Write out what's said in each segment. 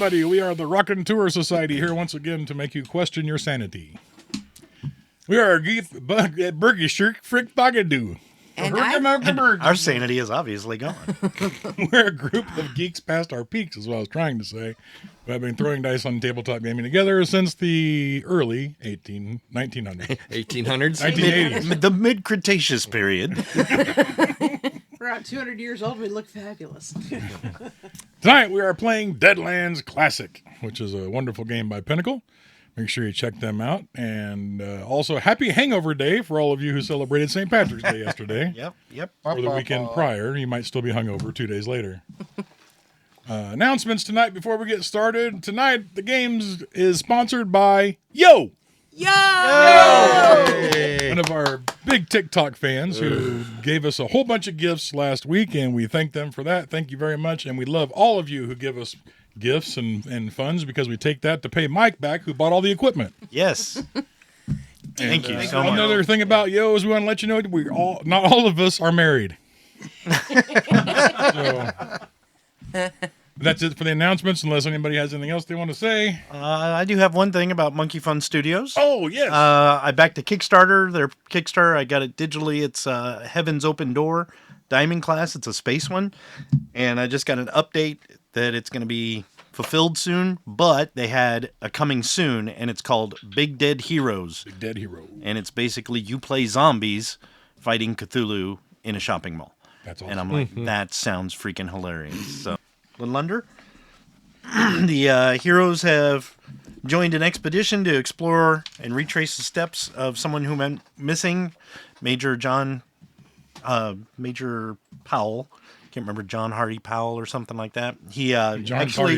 everybody. We are the Raconteur Society here once again to make you question your sanity. We are Burger Shirk Frick Bogadoo. And our sanity is obviously gone. We're a group of geeks past our peaks, is what I was trying to say. We have been throwing dice on tabletop gaming together since the early 1900s. 1800s? 1980s. The mid-Cretaceous period. We're about 200 years old. We look fabulous. Tonight we are playing Deadlands Classic, which is a wonderful game by Pinnacle. Make sure you check them out. And also, happy Hangover Day for all of you who celebrated St. Patrick's Day yesterday. Yep. Or the weekend prior. You might still be hungover 2 days later. Announcements tonight before we get started. Tonight, the games is sponsored by Yo! One of our big TikTok fans who gave us a whole bunch of gifts last week, and we thank them for that. Thank you very much. And we love all of you who give us gifts and funds, because we take that to pay Mike back, who bought all the equipment. Yes. Thank you so much. Another thing about Yo is we want to let you know not all of us are married. That's it for the announcements, unless anybody has anything else they want to say. I do have one thing about Monkey Fun Studios. Oh, yes. I backed a Kickstarter. Their Kickstarter, I got it digitally. It's Heaven's Open Door Diamond Class. It's a space one. And I just got an update that it's going to be fulfilled soon, but they had a coming soon, and it's called Big Dead Heroes. Big Dead Hero. And it's basically you play zombies fighting Cthulhu in a shopping mall. That's awesome. And I'm like, that sounds freaking hilarious. So, a little under. The heroes have joined an expedition to explore and retrace the steps of someone who went missing, Major Powell. Can't remember, John Hardy Powell or something like that. He actually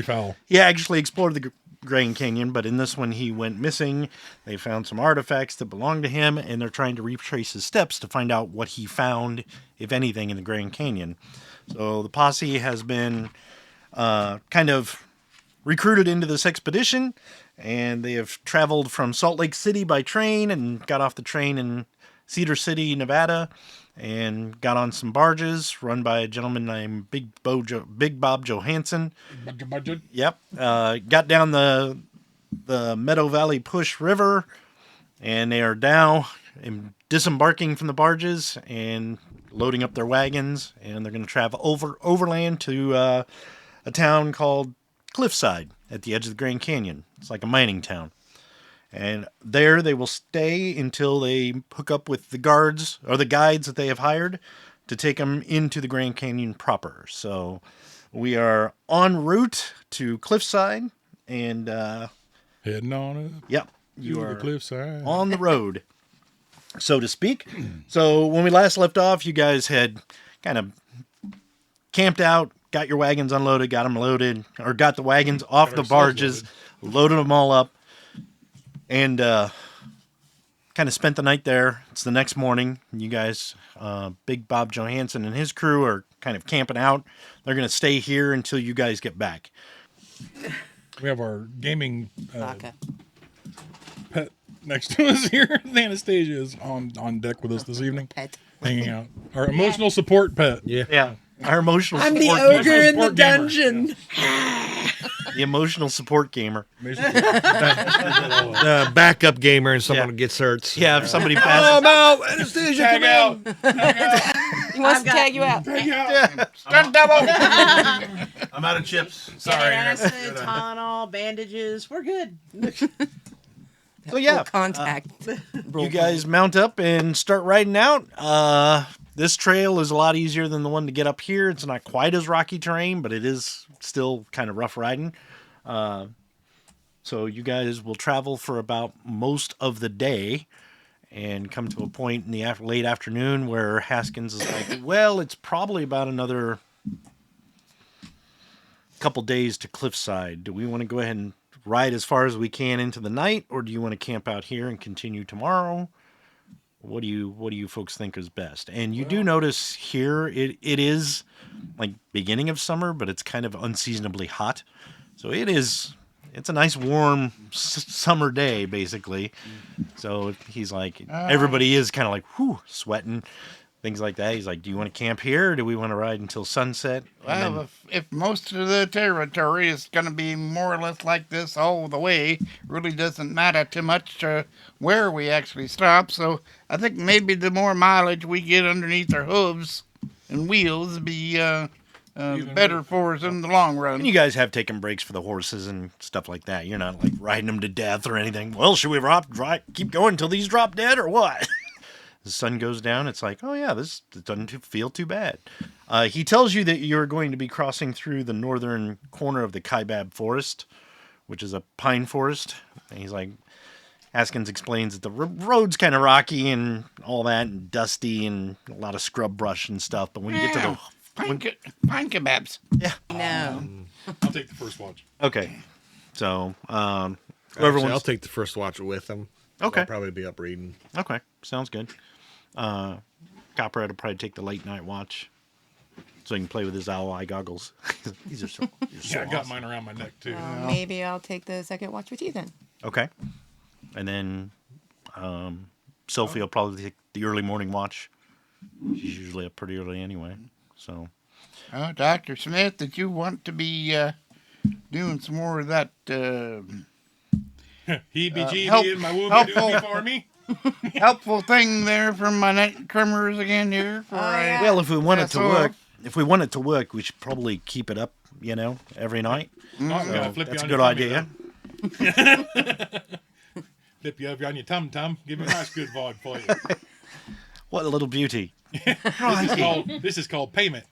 explored the Grand Canyon, but in this one he went missing. They found some artifacts that belonged to him, and they're trying to retrace his steps to find out what he found, if anything, in the Grand Canyon. So the posse has been kind of recruited into this expedition, and they have traveled from Salt Lake City by train and got off the train in Cedar City, Nevada, and got on some barges run by a gentleman named Big Bob Johansson. Yep. Got down the Meadow Valley Push River, and they are now disembarking from the barges and loading up their wagons, and they're going to travel overland to a town called Cliffside at the edge of the Grand Canyon. It's like a mining town. And there they will stay until they hook up with the guards or the guides that they have hired to take them into the Grand Canyon proper. So we are en route to Cliffside, and heading on it. Yep, you are the Cliffside. On the road, so to speak. So when we last left off, you guys had kind of camped out, got your wagons unloaded, got them loaded, or got the wagons off the barges, loaded them all up. And kind of spent the night there. It's the next morning. You guys, Big Bob Johansson and his crew are kind of camping out. They're going to stay here until you guys get back. We have our gaming pet next to us here. Anastasia is on deck with us this evening. Pet. Hanging out. Our emotional support pet. Yeah. Our emotional I'm support the ogre gamer. in the dungeon. The emotional support gamer. The backup gamer and someone gets hurt. Yeah, if somebody passes. Oh, I'm out. Anastasia, Tag out. He wants to tag you out. Stunt double. I'm out of chips. Sorry. Acid, Tylenol, bandages. We're good. So yeah, Contact. you guys mount up and start riding out. This trail is a lot easier than the one to get up here. It's not quite as rocky terrain, but it is still kind of rough riding. So you guys will travel for about most of the day and come to a point in the late afternoon where Haskins is like, well, it's probably about another couple days to Cliffside. Do we want to go ahead and ride as far as we can into the night, or do you want to camp out here and continue tomorrow? What do you folks think is best? And you do notice here it is like beginning of summer, but it's kind of unseasonably hot. So it's a nice warm summer day basically. So he's like, everybody is kind of like sweating. things like that. He's like, do you want to camp here or do we want to ride until sunset? Well, if most of the territory is going to be more or less like this all the way, really doesn't matter too much where we actually stop. So I think maybe the more mileage we get underneath our hooves and wheels be better for us in the long run. And you guys have taken breaks for the horses and stuff like that. You're not like riding them to death or anything. Well, should we keep going until these drop dead or what? The sun goes down. It's like, oh yeah, this doesn't feel too bad. He tells you that you're going to be crossing through the northern corner of the Kaibab forest, which is a pine forest. And he's like, Haskins explains that the road's kind of rocky and all that, and dusty, and a lot of scrub brush and stuff. But when you get to the pine kebabs. Yeah. No. I'll take the first watch. Okay. So, Actually, I'll take the first watch with him. Okay. I'll probably be up reading. Okay. Sounds good. Copperhead will probably take the late night watch so he can play with his owl eye goggles. These are so I got mine around my neck too. Maybe I'll take the second watch with you then. Okay. And then Sophie will probably take the early morning watch. She's usually up pretty early anyway. So, Dr. Smith, did you want to be doing some more of that Heebie-jeebie in my wooby-dooby for me? helpful thing there from my neck trimmers again here? Well, if we want it to work, we should probably keep it up, every night. That's a good idea. Flip you up on your tum-tum. Give you a nice good vod for you. What a little beauty. This is called payment.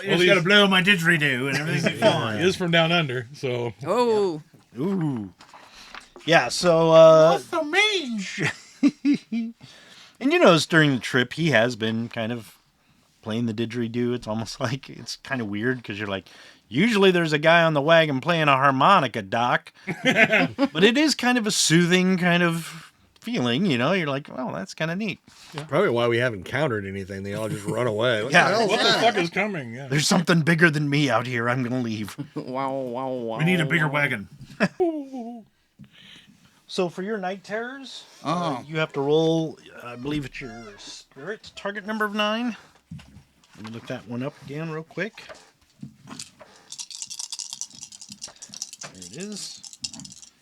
You just got to blow my didgeridoo and everything's fine. He is from down under, so. Oh. Ooh. Yeah, so. So mean. And you notice during the trip, he has been kind of playing the didgeridoo. It's almost like it's kind of weird because you're like, usually there's a guy on the wagon playing a harmonica, Doc. But it is kind of a soothing kind of feeling, You're like, well, that's kind of neat. Yeah. Probably why we haven't encountered anything. They all just run away. What the fuck is coming? Yeah. There's something bigger than me out here. I'm going to leave. We need a bigger wagon. So for your night terrors, you have to roll, I believe it's your spirit target number of 9. Let me look that one up again real quick. There it is.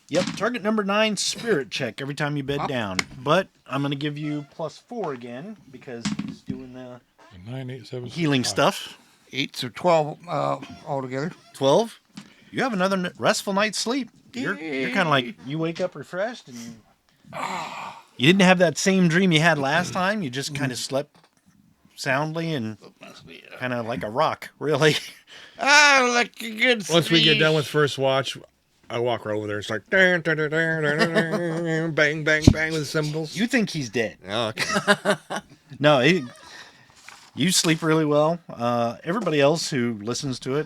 Yep, target number 9, spirit check every time you bed down. But I'm going to give you +4 again because he's doing the 9, 8, 7, healing 5. stuff. 8, so 12 altogether. 12. You have another restful night's sleep. You're kind of like, you wake up refreshed and you didn't have that same dream you had last time. You just kind of slept soundly and kind of like a rock, really. Like a good Once we get done with first watch, I walk right over there and start bang, bang, bang with cymbals. You think he's dead. Oh, okay. No, you sleep really well. Everybody else who listens to it,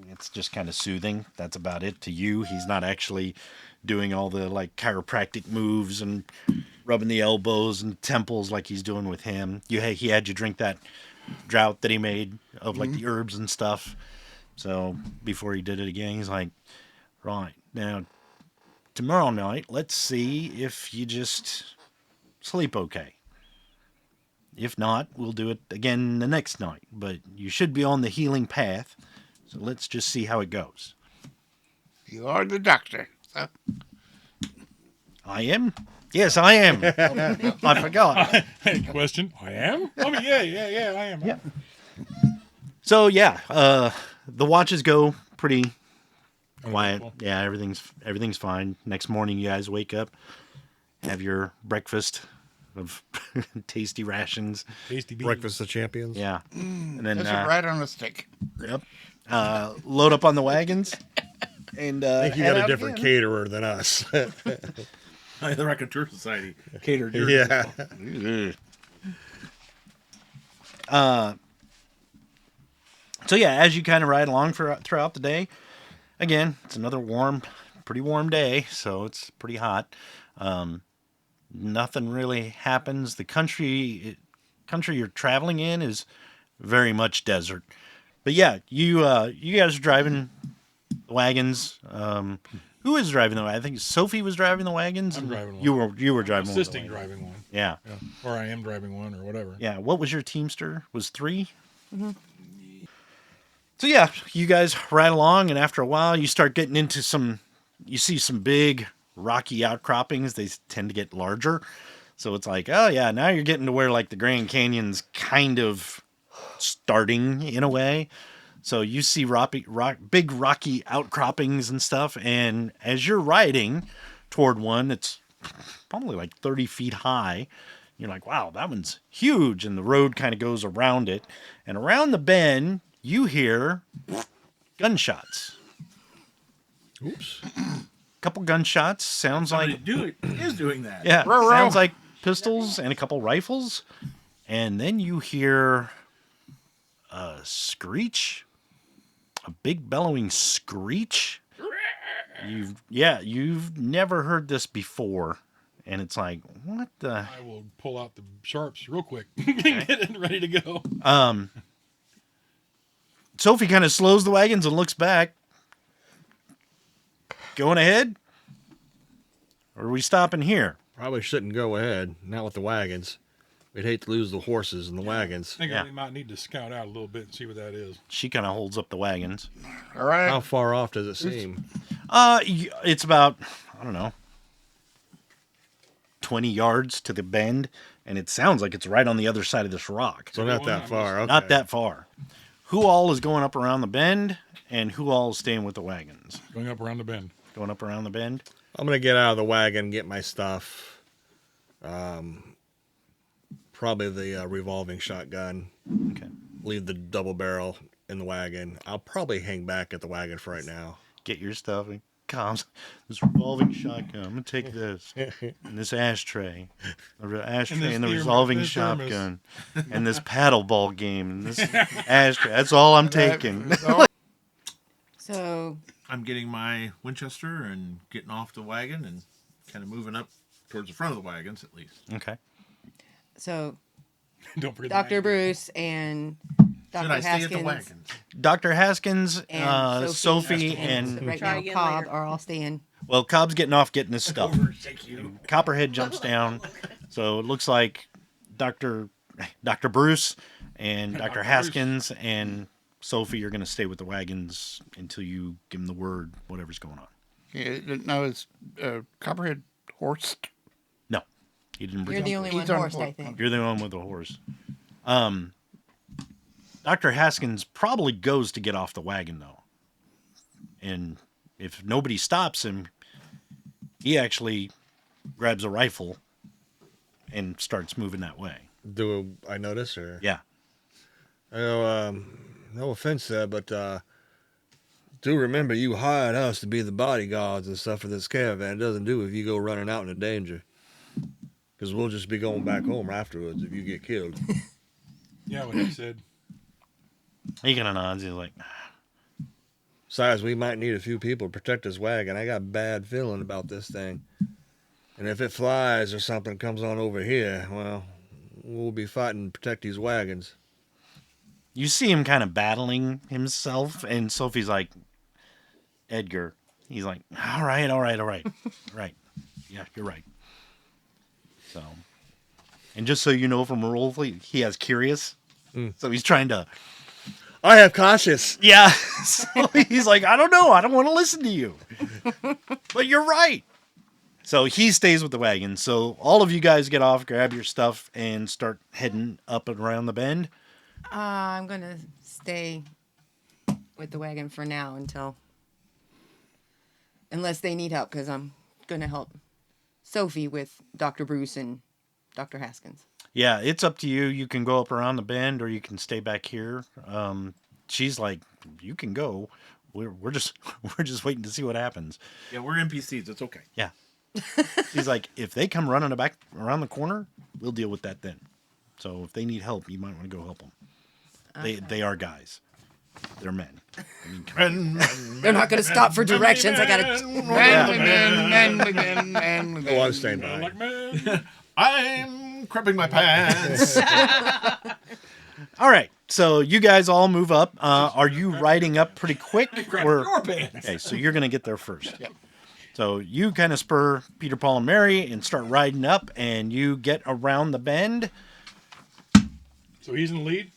it's just kind of soothing. That's about it to you. He's not actually doing all the like chiropractic moves and rubbing the elbows and temples like he's doing with him. He had you drink that drought that he made of like the herbs and stuff. So before he did it again, he's like, right, now tomorrow night, let's see if you just sleep okay. If not, we'll do it again the next night. But you should be on the healing path. So let's just see how it goes. You are the doctor. So. I am? Yes, I am. I forgot. Question. I am? I mean, yeah, I am. Yeah. So, the watches go pretty quiet. Yeah, everything's fine. Next morning, you guys wake up, have your breakfast of tasty rations. Tasty beans. Breakfast of Champions. Yeah. And then That's right on a stick. Yep. Load up on the wagons. And I think you got a different caterer than us. The Raconteur Society catered your... Yeah. So yeah, as you kind of ride along throughout the day, again, it's another pretty warm day, so it's pretty hot. Nothing really happens. The country you're traveling in is very much desert. But yeah, you guys are driving the wagons. Who is driving the wagon? I think Sophie was driving the wagons. I'm driving one. You were driving one. Assisting driving one. Yeah. Or I am driving one or whatever. Yeah. What was your teamster? Was 3? Mm-hmm. So yeah, you guys ride along, and after a while, you start getting into you see some big rocky outcroppings. They tend to get larger. So it's like, oh yeah, now you're getting to where like the Grand Canyon's kind of starting in a way. So you see big rocky outcroppings and stuff. And as you're riding toward one that's probably like 30 feet high, you're like, wow, that one's huge. And the road kind of goes around it. And around the bend, you hear gunshots. Oops. Couple gunshots. Sounds like is doing that. Yeah, sounds like pistols and a couple rifles. And then you hear a screech. A big bellowing screech. You've never heard this before. And it's like, what the? I will pull out the sharps real quick. Get it ready to go. Sophie kind of slows the wagons and looks back. Going ahead? Or are we stopping here? Probably shouldn't go ahead. Not with the wagons. We'd hate to lose the horses and the wagons. I think we might need to scout out a little bit and see what that is. She kind of holds up the wagons. All right. How far off does it seem? It's about, I don't know, 20 yards to the bend, and it sounds like it's right on the other side of this rock. So not that far. Okay. Not that far. Who all is going up around the bend, and who all is staying with the wagons? Going up around the bend. Going up around the bend? I'm going to get out of the wagon and get my stuff. Probably the revolving shotgun. Okay. Leave the double barrel in the wagon. I'll probably hang back at the wagon for right now. Get your stuff and Cobb's this revolving shotgun. I'm gonna take this and this ashtray, and the revolving shotgun, and this paddleball game, and this ashtray. That's all I'm taking. So I'm getting my Winchester and getting off the wagon and kind of moving up towards the front of the wagons at least. Okay. So Don't forget Dr. Bruce and Dr. Should I stay at the Haskins wagons? Dr. Haskins, and Sophie, and right Try now again Cobb later. are all staying. well, Cobb's getting off getting his stuff. Thank you. Copperhead jumps down, so it looks like Dr. Bruce and Dr. Haskins and Sophie are going to stay with the wagons until you give them the word, whatever's going on. Yeah, now is Copperhead horsed? No, he didn't bring You're the only one He's on horsed, horse. I think. You're the one with the horse. Dr. Haskins probably goes to get off the wagon, though. And if nobody stops him, he actually grabs a rifle and starts moving that way. Do I notice? Or Yeah. I know, no offense there, but do remember you hired us to be the bodyguards and stuff for this caravan. It doesn't do if you go running out into danger. Because we'll just be going back home afterwards if you get killed. Yeah, what he said. He kind of nods. He's like, Besides, we might need a few people to protect this wagon. I got a bad feeling about this thing. And if it flies or something comes on over here, well, we'll be fighting to protect these wagons. you see him kind of battling himself, and Sophie's like, Edgar. He's like, all right. Right. Yeah, you're right. So, and just so you know from a role play, he has curious. So he's trying to. I have cautious. Yeah. So he's like, I don't know. I don't want to listen to you. But you're right. So he stays with the wagon. So all of you guys get off, grab your stuff, and start heading up and around the bend. I'm going to stay with the wagon for now unless they need help, because I'm going to help Sophie with Dr. Bruce and Dr. Haskins. Yeah, it's up to you. You can go up around the bend, or you can stay back here. She's like, you can go. We're just waiting to see what happens. Yeah, we're NPCs. It's okay. Yeah. She's like, if they come running back around the corner, we'll deal with that then. So if they need help, you might want to go help them. Okay. They are guys. They're men. I mean, They're not going to stop for directions. I got to... Oh, I'm staying by. Like, man. I'm crapping my pants. all right. So you guys all move up. Are you riding up pretty quick? Your pants. Okay, so you're going to get there first. Yep. So you kind of spur Peter, Paul, and Mary and start riding up, and you get around the bend. So he's in the lead?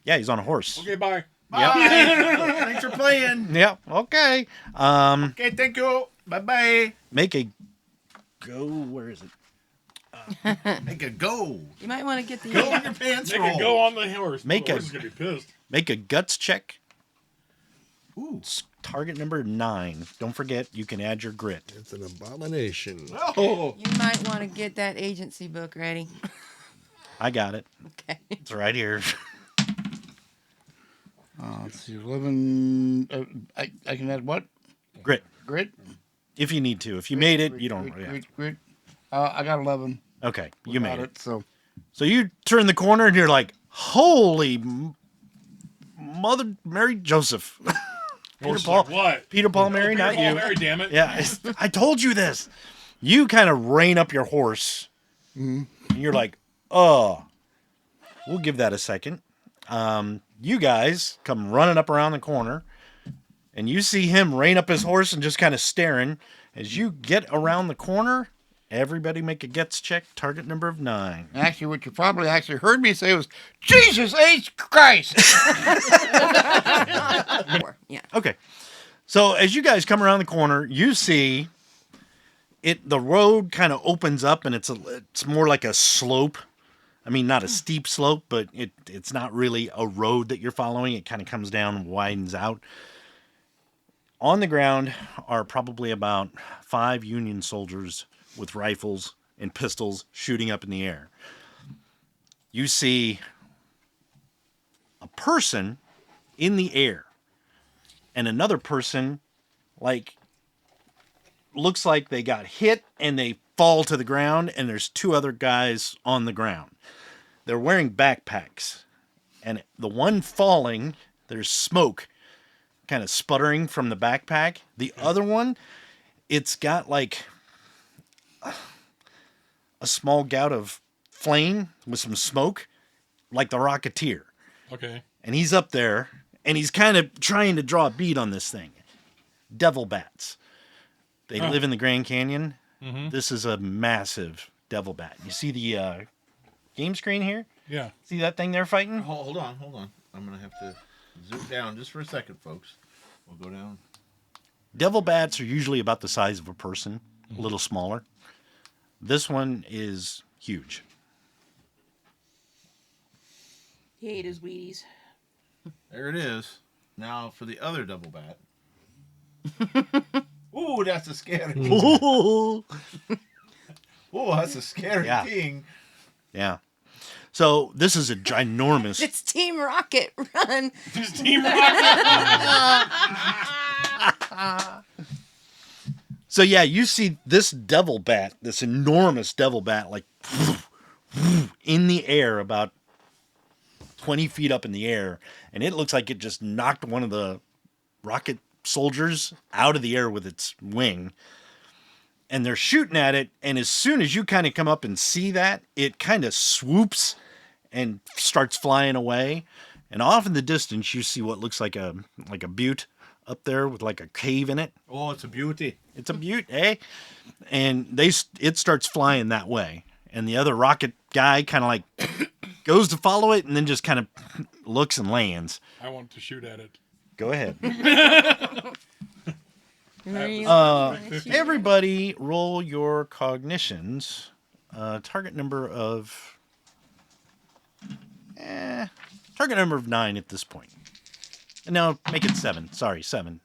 Yeah, he's on a horse. Okay, bye. Yep. Thanks for playing. Yep. Okay. Okay, thank you. Bye-bye. Make a go. Where is it? Make a go. You might want to get the. Go in your pants Make roll. it go on the horse. Make the a- horse is going to be pissed. Make a guts check. Ooh. Target number 9. Don't forget, you can add your grit. It's an abomination. Oh. You might want to get that agency book ready. I got it. Okay. It's right here. Let's see, 11. I can add what? Grit. Grit? If you need to. If you made it, you don't. Yeah. Grit. I got 11. Okay, you made Got it. So So you turn the corner and you're like, holy Mother Mary Joseph. Peter Horse is Paul. like, what? Peter Paul Mary, Peter not Paul you. Mary, damn it. Yeah, I told you this. You kind of rein up your horse. And you're like, oh, we'll give that a second. You guys come running up around the corner, and you see him rein up his horse and just kind of staring. As you get around the corner, everybody make a gets check, target number of 9. actually, what you probably actually heard me say was, Jesus H. Christ! Yeah. Okay. So as you guys come around the corner, you see the road kind of opens up, and it's more like a slope. I mean, not a steep slope, but it's not really a road that you're following. It kind of comes down and widens out. On the ground are probably about 5 Union soldiers with rifles and pistols shooting up in the air. You see a person in the air and another person, like, looks like they got hit and they fall to the ground, and there's 2 other guys on the ground. They're wearing backpacks, and the one falling, there's smoke kind of sputtering from the backpack. The other one, it's got like a small gout of flame with some smoke, like the Rocketeer. Okay. And he's up there, and he's kind of trying to draw a bead on this thing. Devil bats. They live in the Grand Canyon. Mm-hmm. This is a massive devil bat. You see the game screen here? Yeah. See that thing they're fighting? Hold on. I'm going to have to zoom down just for a second, folks. We'll go down. Devil bats are usually about the size of a person, a little smaller. This one is huge. He ate his Wheaties. There it is. Now for the other double bat. Ooh, that's a scary. Ooh. Ooh, that's a scary Yeah. thing. Yeah. So this is a ginormous. It's Team Rocket. Run. Just Team Rocket. So yeah, you see this devil bat, this enormous devil bat, like in the air, about 20 feet up in the air, and it looks like it just knocked one of the rocket soldiers out of the air with its wing. And they're shooting at it, and as soon as you kind of come up and see that, it kind of swoops and starts flying away. And off in the distance, you see what looks like a butte up there with like a cave in it. Oh, it's a beauty. It's a butte, eh? And it starts flying that way. And the other rocket guy kind of like goes to follow it and then just kind of looks and lands. I want to shoot at it. Go ahead. Everybody. Everybody roll your cognitions. Target number of 9 at this point. No, make it 7. Sorry, 7.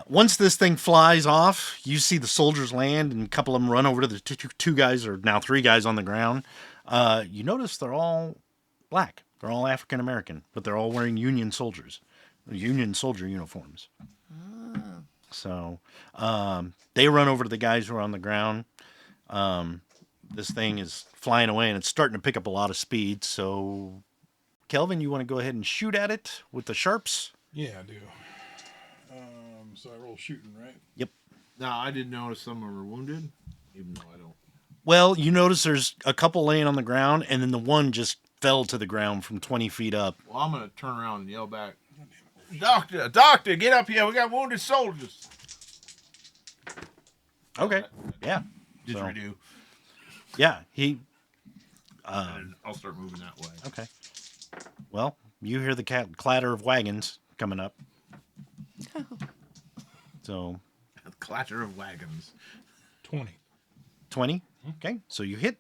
Once this thing flies off, you see the soldiers land, and a couple of them run over to the two guys, or now 3 guys on the ground. You notice they're all black. They're all African American, but they're all wearing Union soldier uniforms. So they run over to the guys who are on the ground. This thing is flying away, and it's starting to pick up a lot of speed. So, Kelvin, you want to go ahead and shoot at it with the sharps? Yeah, I do. So I roll shooting, right? Yep. Now, I did notice some were wounded, even though I don't. Well, you notice there's a couple laying on the ground, and then the one just fell to the ground from 20 feet up. Well, I'm going to turn around and yell back, Doctor, get up here. We got wounded soldiers. Okay. Yeah. Didgeridoo. Yeah. He. And I'll start moving that way. Okay. Well, you hear the clatter of wagons coming up. So. The clatter of wagons. 20. 20. Okay. So you hit.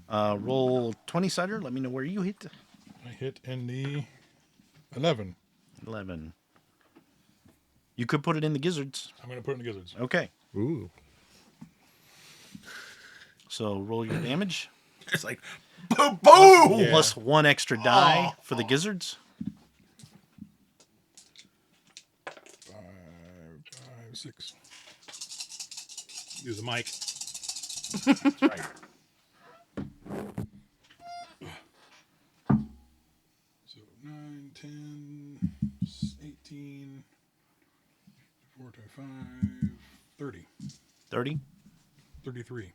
Roll 20 cider. Let me know where you hit. I hit in the 11. 11. You could put it in the gizzards. I'm going to put it in the gizzards. Okay. Ooh. So roll your damage. It's like, boom, boom! Yeah. Plus 1 extra die for the gizzards. 5, 6. Use the mic. That's right. So 9, 10, 18, 4, 5, 30. 30. 33.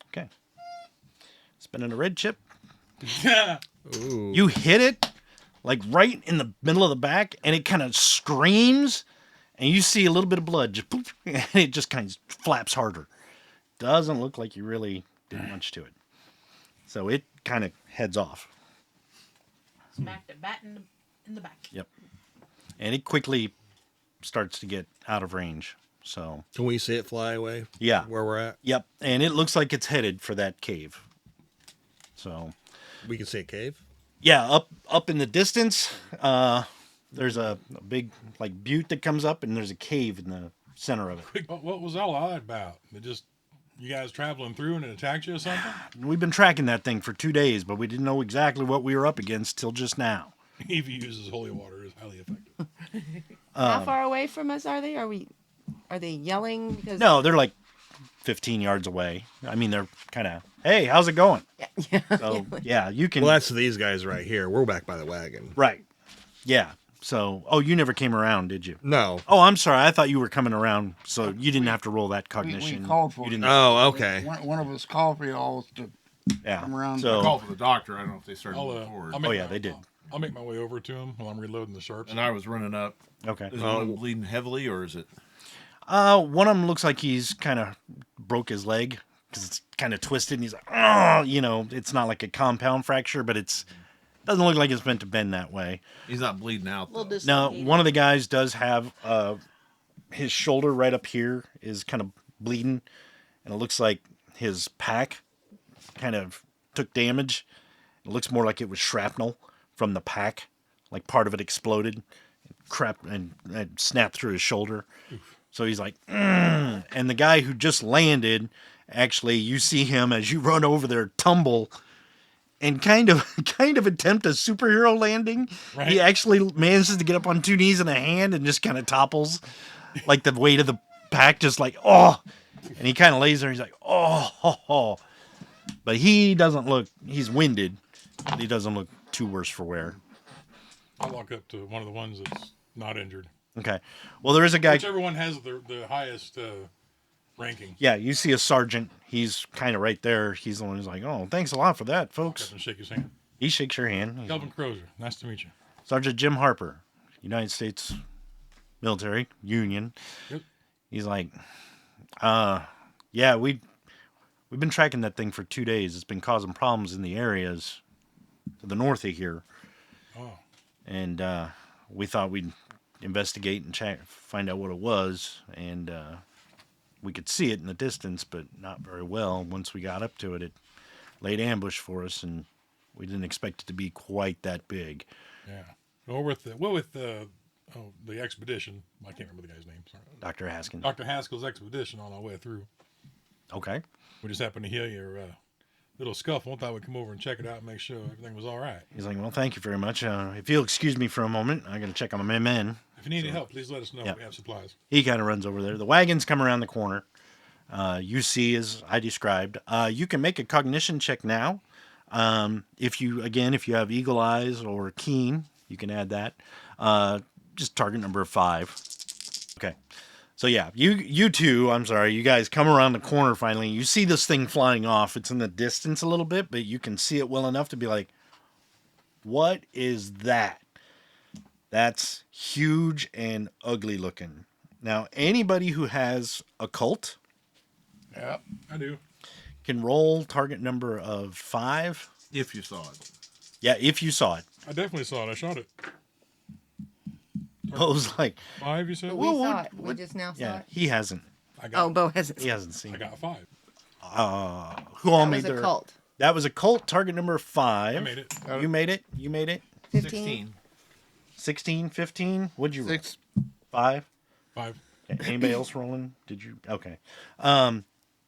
Okay. Spinning a red chip. Yeah. Ooh. You hit it like right in the middle of the back, and it kind of screams, and you see a little bit of blood, just poof, and it just kind of flaps harder. Doesn't look like you really did much to it. So it kind of heads off. Smacked a bat in the back. Yep. And it quickly starts to get out of range. So Can we see it fly away? yeah. Where we're at? Yep. And it looks like it's headed for that cave. So We can see a cave? yeah, up in the distance, there's a big like butte that comes up, and there's a cave in the center of it. What was all that about? It just you guys traveling through and it attacked you or something? We've been tracking that thing for 2 days, but we didn't know exactly what we were up against till just now. If he uses holy water, is highly effective. How far away from us are they? Are they yelling? Because No, they're like 15 yards away. I mean, they're kind of, hey, how's it going? Yeah. So yeah, you can. Well, that's these guys right here. We're back by the wagon. Right. Yeah. So, oh, you never came around, did you? No. Oh, I'm sorry. I thought you were coming around, so you didn't have to roll that cognition. We called for you it. didn't. Oh, okay. One of us called for y'all to Yeah. come around. I So, called for the doctor. I don't know if they started I'll, moving forward. make Oh, yeah, my- they did. I'll make my way over to him while I'm reloading the sharps. And I was running up. okay. Is one bleeding heavily, or is it? One of them looks like he's kind of broke his leg because it's kind of twisted, and he's like, oh, it's not like a compound fracture, but doesn't look like it's meant to bend that way. He's not bleeding out, A little though. Now, dislocated. one of the guys does have his shoulder right up here is kind of bleeding, and it looks like his pack kind of took damage. It looks more like it was shrapnel from the pack, like part of it exploded, and snapped through his shoulder. So he's like, and the guy who just landed, actually, you see him as you run over there tumble and kind of attempt a superhero landing. Right. He actually manages to get up on 2 knees and a hand and just kind of topples, like the weight of the pack, just like, oh, and he kind of lays there. And he's like, oh, but he doesn't look. He's winded, but he doesn't look too worse for wear. I'll walk up to one of the ones that's not injured. Okay. Well, there is a guy. Whichever one has the highest ranking. Yeah, you see a sergeant. He's kind of right there. He's the one who's like, oh, thanks a lot for that, Walk up folks. and shake his hand. He shakes your hand. He's Kelvin Crozer, nice to meet you. Sergeant Jim Harper, United States Military Union. Yep. He's like, yeah, we've been tracking that thing for 2 days. It's been causing problems in the areas to the north of here, Oh, and we thought we'd investigate and find out what it was, and we could see it in the distance, but not very well. Once we got up to it, it laid ambush for us, and we didn't expect it to be quite that big. yeah. Well, with the expedition, I can't remember the guy's name. Sorry. Dr. Haskins. Dr. Haskell's expedition on our way through. Okay. We just happened to hear your little scuffle. Thought we'd come over and check it out and make sure everything was all right. He's like, well, thank you very much. If you'll excuse me for a moment, I got to check on my men. If you need any help, please let us know. Yeah. We have supplies. He kind of runs over there. The wagons come around the corner. You see, as I described, you can make a cognition check now. If you have eagle eyes or keen, you can add that. Just target number 5. Okay. So yeah, you two, I'm sorry, you guys come around the corner finally. You see this thing flying off. It's in the distance a little bit, but you can see it well enough to be like, what is that? That's huge and ugly looking. Now, anybody who has occult Yep. I do. Can roll target number of 5. If you saw it. Yeah, if you saw it. I definitely saw it. I shot it. I was like, 5, you said? We Well, saw what- it. We just now saw yeah, it. he hasn't. I got, Oh, Bo hasn't. He hasn't seen I it. got 5. Who all That made was a their... cult. That was a cult. Target number 5. I made it. You made it? You made it? 15. 16, 15? What'd you roll? 6. 5? 5. Okay. Anybody else rolling? Did you? Okay.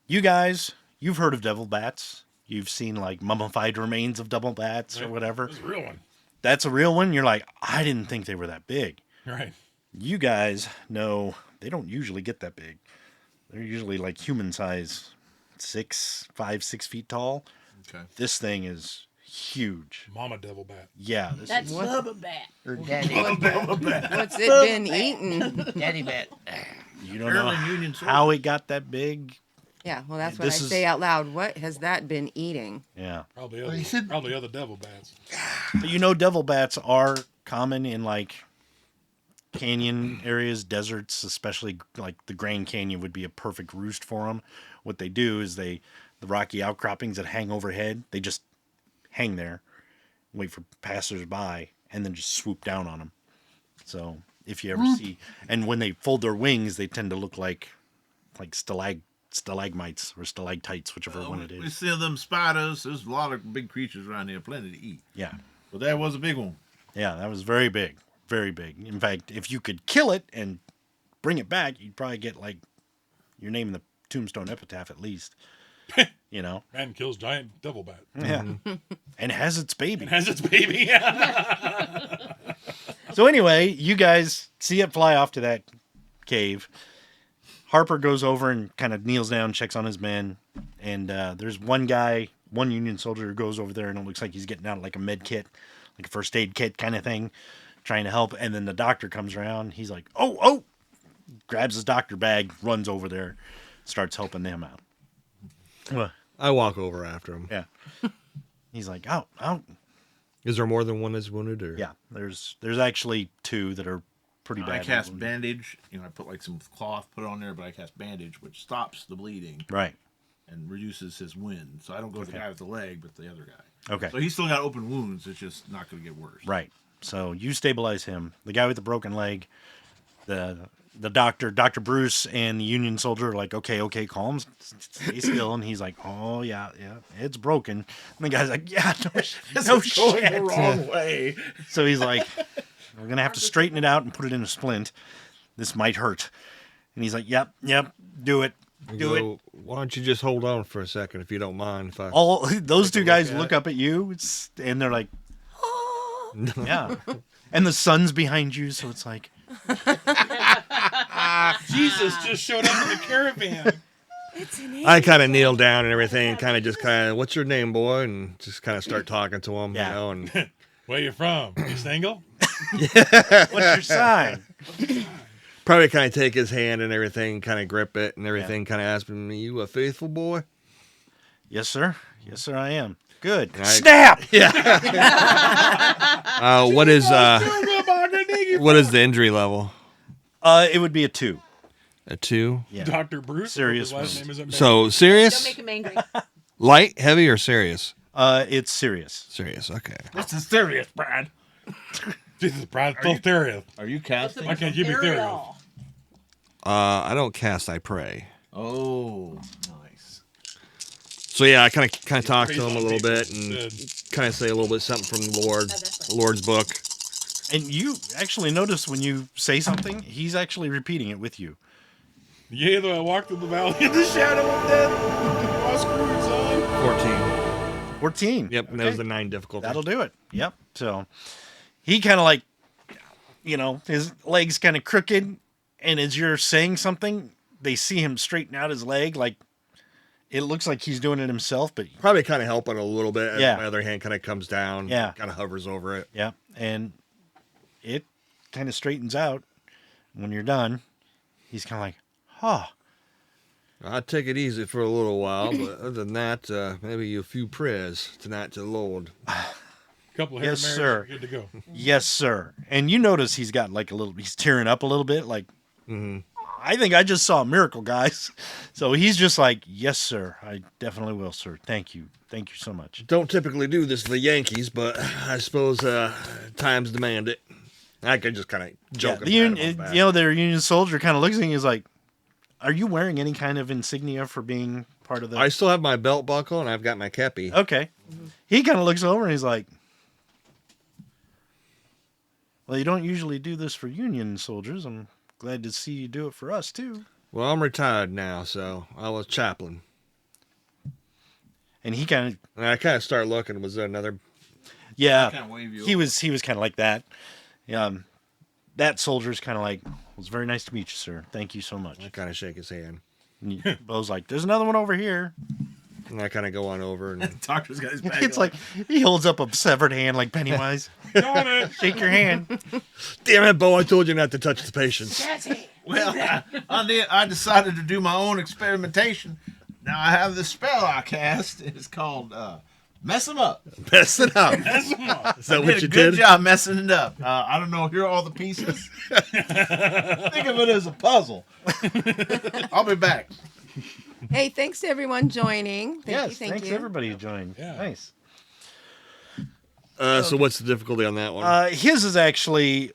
You guys, you've heard of devil bats. You've seen like mummified remains of devil bats or whatever. That's a real one. That's a real one. You're like, I didn't think they were that big. Right. You guys know they don't usually get that big. They're usually like human size, 5, 6 feet tall. Okay. This thing is huge. Mama devil bat. Yeah. This That's is, Bubba Bat. Or Daddy. What's it been eating? Daddy Bat. you don't know Apparently Union Soldier. how it got that big. Yeah, well, that's what I This is- say out loud. What has that been eating? Yeah. Probably he other, said- probably other devil bats. But you know, devil bats are common in like canyon areas, deserts, especially like the Grand Canyon would be a perfect roost for them. What they do is the rocky outcroppings that hang overhead, they just hang there, wait for passersby, and then just swoop down on them. So if you ever see, and when they fold their wings, they tend to look like stalagmites or stalactites, whichever one it We is. see them spiders. There's a lot of big creatures around here, plenty to eat. Yeah. But that was a big one. Yeah, that was very big. Very big. In fact, if you could kill it and bring it back, you'd probably get like your name in the tombstone epitaph at least. You know? Man kills giant devil bat. Yeah. And has its baby. And has its baby. So anyway, you guys see it fly off to that cave. Harper goes over and kind of kneels down, checks on his men. And there's one guy, one Union soldier who goes over there and it looks like he's getting out like a med kit, like a first aid kit kind of thing, trying to help. And then the doctor comes around. He's like, oh, grabs his doctor bag, runs over there, starts helping them out. Well, I walk over after him. yeah. He's like, out. Is there more than one that's wounded? Or? Yeah, there's actually 2 that are pretty I bad. cast bandage. You know, I put like some cloth, put it on there, but I cast bandage, which stops the bleeding Right. and reduces his wind. So I don't go to the guy with the leg, but the other guy. Okay. So he's still got open wounds. It's just not going to get worse. Right. So you stabilize him. The guy with the broken leg, the doctor, Dr. Bruce, and the Union soldier are like, okay, calm, stay still. And he's like, oh, yeah, it's broken. And the guy's like, yeah, no shit. Going the wrong way. So he's like, we're going to have to straighten it out and put it in a splint. This might hurt. And he's like, yep, do it. Do it. Why don't you just hold on for a second, if you don't mind? If I All those 2 guys at look up at you, and they're like, yeah. And the sun's behind you, so it's like, Jesus just showed up in the caravan. I kind of kneel down and everything, and kind of just what's your name, boy? And just kind of start talking to him, Yeah. you know. And Where you from? You single? what's your sign? probably kind of take his hand and everything, kind of grip it and everything, kind of ask him, "You a faithful boy?" Yes, sir. Yes, sir, I am. Good. Right. Snap! What is the injury level? It would be a 2. A 2. Yeah. Dr. Bruce? Serious His last wounds. name isn't So Don't serious, make him angry. light, heavy, or serious? It's serious. Serious. Okay. This is serious, Brad. Jesus, Brad, so serious. Are you casting? Why can't you be serious? Ariel. I don't cast. I pray. Oh, nice. So yeah, I kind of talk to him a little bit and Instead. kind of say a little bit something from the Lord, the Lord's book. And you actually notice when you say something, he's actually repeating it with you. Yea, though I walk through the valley of the shadow of death, my screws on. 14. 14. Yep, and that was the 9 difficulty. That'll do it. Yep. So he kind of like, his legs kind of crooked. And as you're saying something, they see him straighten out his leg. Like, it looks like he's doing it himself, but Probably kind of helping a little bit. And Yeah. my other hand kind of comes down. Yeah. Kind of hovers over it. yeah. And it kind of straightens out. When you're done, he's kind of like, huh. I'd take it easy for a little while, but other than that, maybe a few prayers tonight to the Lord. Couple of Yes, Hail Marys, sir. you're good to go. Yes, sir. And you notice he's got like he's tearing up a little bit. Like, Mm-hmm. I think I just saw a miracle, guys. So he's just like, yes, sir. I definitely will, sir. Thank you. Thank you so much. Don't typically do this to the Yankees, but I suppose times demand it. I could just kind of joke about it. Their Union soldier kind of looks at me and is like, are you wearing any kind of insignia for being part of the... I still have my belt buckle, and I've got my kepi. Okay. He kind of looks over and he's like, well, you don't usually do this for Union soldiers. I'm glad to see you do it for us, too. Well, I'm retired now, so I was chaplain. And he kind of... And I kind of started looking. Was there another... Yeah, Kind of wave you he was kind of like that. That soldier's kind of like, it was very nice to meet you, sir. Thank you so much. I kind of shake his hand. And Bo's like, there's another one over here. And I kind of go on over. And Doctor's got his bag It's on. like, he holds up a severed hand like Pennywise. Got it. Shake your hand. damn it, Bo, I told you not to touch the patients. Well, I decided to do my own experimentation. Now I have this spell I cast. It's called Mess 'em Up. Messing up. Is that what you Good did? job messing it up. I don't know. Here are all the pieces. Think of it as a puzzle. I'll be back. Hey, thanks to everyone joining. Thanks thanks you. everybody who joined. Yeah. Nice. So what's the difficulty on that one? His is actually,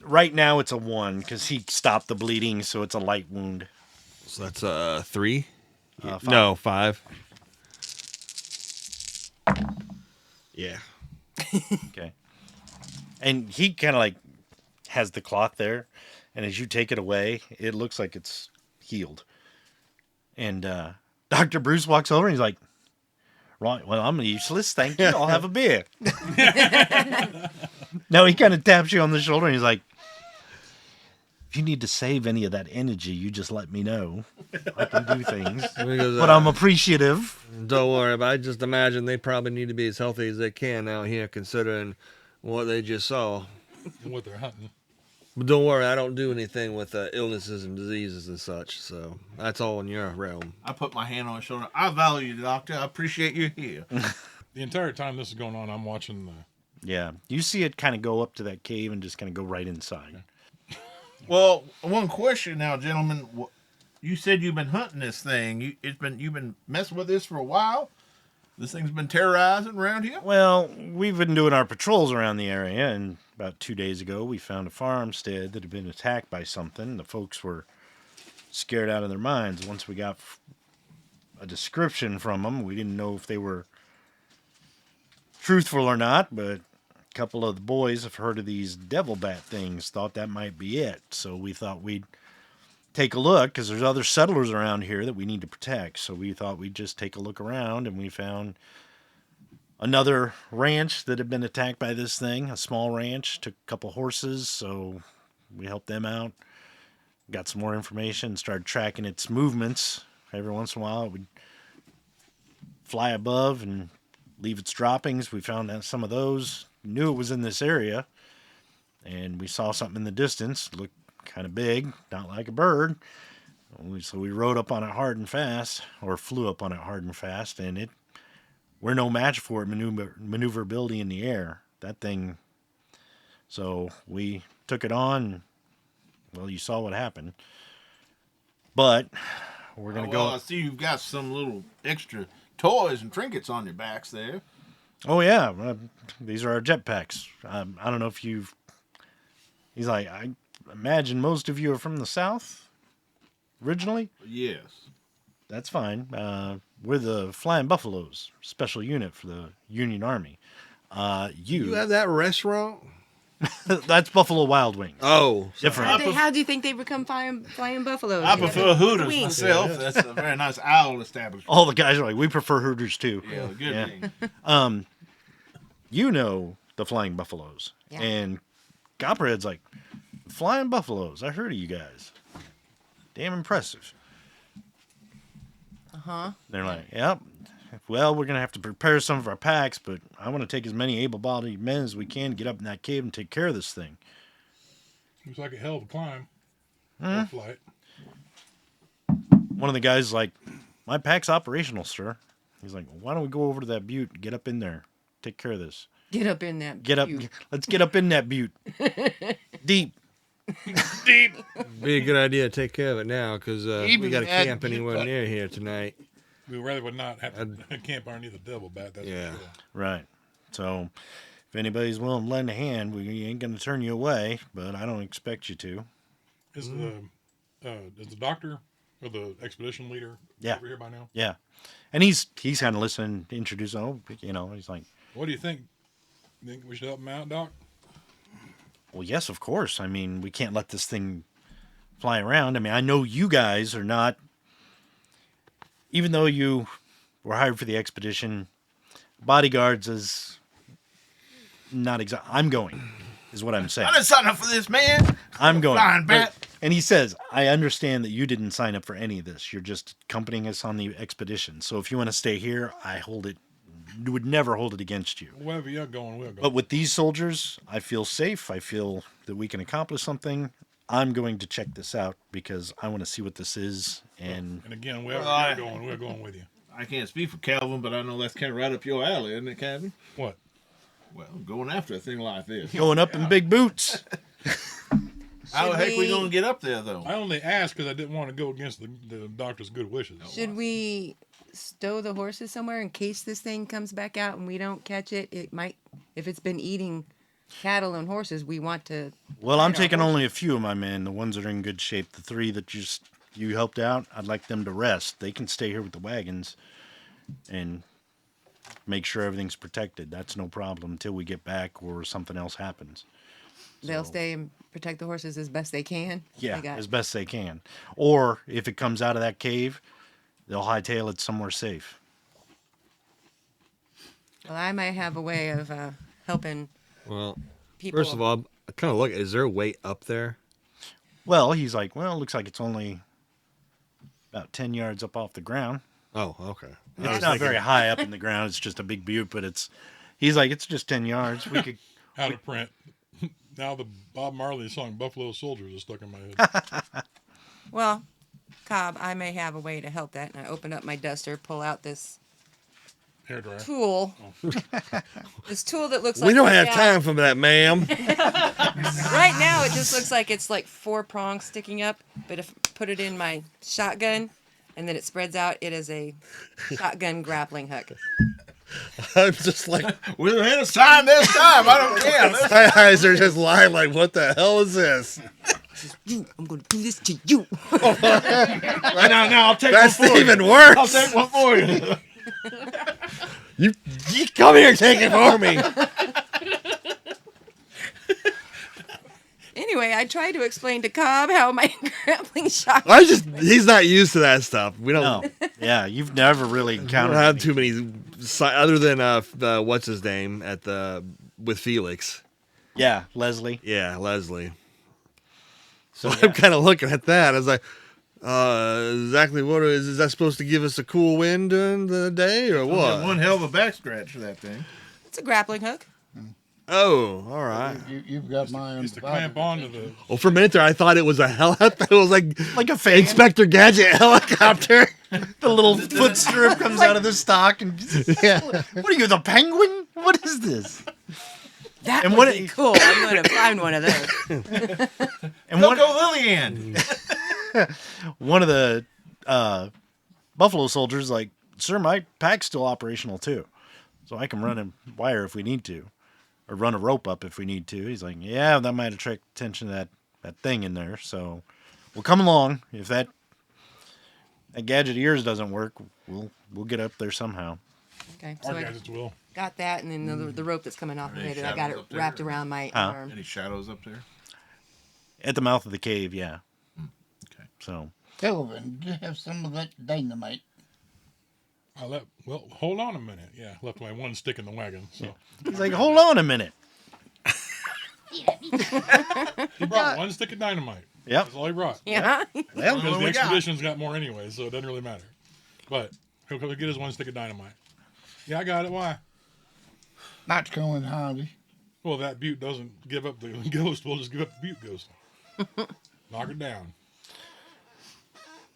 right now it's a 1 because he stopped the bleeding, so it's a light wound. So that's 3? 5. No, 5. Yeah. Okay. And he kind of like has the cloth there, and as you take it away, it looks like it's healed. And Dr. Bruce walks over and he's like, right, well, I'm useless. Thank you. I'll have a beer. No, he kind of taps you on the shoulder and he's like, if you need to save any of that energy, you just let me know. I can do things. Because, But I'm appreciative. Don't worry about it. I just imagine they probably need to be as healthy as they can out here, considering what they just saw. And what they're hunting. But don't worry, I don't do anything with illnesses and diseases and such, so that's all in your realm. I put my hand on his shoulder. I value you, Doctor. I appreciate you here. The entire time this is going on, I'm watching the... Yeah. You see it kind of go up to that cave and just kind of go right inside. Well, one question now, gentlemen. You said you've been hunting this thing. You've been messing with this for a while. This thing's been terrorizing around here. Well, we've been doing our patrols around the area, and about 2 days ago, we found a farmstead that had been attacked by something. The folks were scared out of their minds. Once we got a description from them, we didn't know if they were truthful or not, but a couple of the boys have heard of these devil bat things, thought that might be it. So we thought we'd take a look, because there's other settlers around here that we need to protect. So we thought we'd just take a look around, and we found another ranch that had been attacked by this thing, a small ranch. Took a couple horses, so we helped them out. Got some more information, started tracking its movements. Every once in a while, it would fly above and leave its droppings. We found out some of those. Knew it was in this area, and we saw something in the distance. Looked kind of big, not like a bird. So we rode up on it hard and fast, or flew up on it hard and fast, and we're no match for it maneuverability in the air. That thing. So we took it on. Well, you saw what happened. But we're going to go. I see you've got some little extra toys and trinkets on your backs there. Oh, yeah. These are our jetpacks. I don't know if you've... He's like, I imagine most of you are from the South originally? Yes. That's fine. We're the Flying Buffaloes, special unit for the Union Army. You have that restaurant? That's Buffalo Wild Wings. Oh, different. How do you think they become flying buffaloes? I prefer Hooters Wings. myself. That's a very nice owl establishment. All the guys are like, we prefer Hooters too. Yeah, good Yeah. thing. You know the Flying Buffaloes. Yeah. And Copperhead's like, Flying Buffaloes, I heard of you guys. Damn impressive. Uh-huh. They're like, yep. Well, we're going to have to prepare some of our packs, but I want to take as many able-bodied men as we can to get up in that cave and take care of this thing. Looks like a hell of a climb. Or flight. One of the guys is like, my pack's operational, sir. He's like, why don't we go over to that butte and get up in there, take care of this. Get up in that. Get up. butte. Let's get up in that butte. Deep. Deep. Be a good idea to take care of it now, because we Even got to that- camp anywhere near here tonight. We rather would not have to camp underneath the devil bat. That's Yeah. for sure. Right. So, if anybody's willing to lend a hand, we ain't going to turn you away, but I don't expect you to. Is the doctor or the expedition leader Yeah. over here by now? Yeah. And he's kind of listening, introducing, he's like, What do you think? Think we should help him out, Doc? well, yes, of course. I mean, we can't let this thing fly around. I mean, I know you guys are not, even though you were hired for the expedition, bodyguards is not exactly. I'm going, is what I'm saying. I didn't sign up for this, man. I'm going. Flying bat. And he says, I understand that you didn't sign up for any of this. You're just accompanying us on the expedition. So if you want to stay here, would never hold it against you. Wherever you're going, we'll go. But with these soldiers, I feel safe. I feel that we can accomplish something. I'm going to check this out because I want to see what this is. And again, wherever you're going, we're going with you. I can't speak for Kelvin, but I know that's kind of right up your alley, isn't it, Kelvin? What? Well, going after a thing like this. going up in big boots. How the heck we we- going to get up there, though? I only asked because I didn't want to go against the doctor's good wishes. Should we stow the horses somewhere in case this thing comes back out and we don't catch it? It might, if it's been eating cattle and horses, we want to. Well, I'm hide our taking horses. only a few of my men, the ones that are in good shape. The 3 that you helped out, I'd like them to rest. They can stay here with the wagons and make sure everything's protected. That's no problem until we get back or something else happens. They'll stay and protect the horses as best they can. Yeah, They got- as best they can. Or if it comes out of that cave, they'll hightail it somewhere safe. Well, I might have a way of helping Well, people. first of all, I kind of look. Is there a way up there? Well, he's like, well, it looks like it's only about 10 yards up off the ground. Oh, okay. It's not very high up in the ground. It's just a big butte, but he's like, it's just 10 yards. We could, Out of print. Now the Bob Marley song "Buffalo Soldiers" is stuck in my head. Well, Cobb, I may have a way to help that. And I open up my duster, pull out this Hairdryer. tool. This tool that looks like We don't have yeah, time for that, ma'am. Right now, it just looks like it's like 4 prongs sticking up. But if I put it in my shotgun, and then it spreads out, it is a shotgun grappling hook. I'm just like, We're ahead of time this time. I don't care. my eyes are just lying like, what the hell is this? I'm going to do this to you. Now, I'll take That's one for even you. worse. I'll take one for you. You come here, take it for me. Anyway, I tried to explain to Cobb how my grappling shotgun. He's not used to that stuff. We don't, no. Yeah, you've never really we don't encountered have any. too many, other than the what's his name with Felix. Yeah, Leslie. Yeah, Leslie. So Yeah. I'm kind of looking at that. I was like, exactly what is that supposed to give us a cool wind during the day or what? One hell of a back scratch for that thing. It's a grappling hook. Oh, all right. You've got mine. Used to clamp onto the. Well, for a minute there, I thought it was a it was like a fan. Inspector Gadget helicopter. The little foot strip comes out of the stock. And Yeah. what are you, the penguin? What is this? That And would what- be cool. I'm going to find one of those. And Don't go Lillianne. one of the Buffalo soldiers like, sir, my pack's still operational too. So I can run a wire if we need to. Or run a rope up if we need to. He's like, yeah, that might attract attention to that thing in there. So we'll come along. If that gadget of yours doesn't work, we'll get up there somehow. Okay, Our so I gadgets will. got that, and then the rope that's coming off of Any it, I got shadows it up there? wrapped around my Huh? arm. Any shadows up there? At the mouth of the cave, yeah. Okay. So Kelvin, do you have some of that dynamite? Hold on a minute. Yeah, left my one stick in the wagon. So he's like, hold on a minute. he brought one stick of dynamite. Yep. That's all he brought. Yeah. Well, Because the we got? expedition's got more anyway, so it doesn't really matter. But he'll get his one stick of dynamite. Yeah, I got it. Why? Not going handy. Well, that butte doesn't give up the ghost. We'll just give up the butte ghost. Knock it down.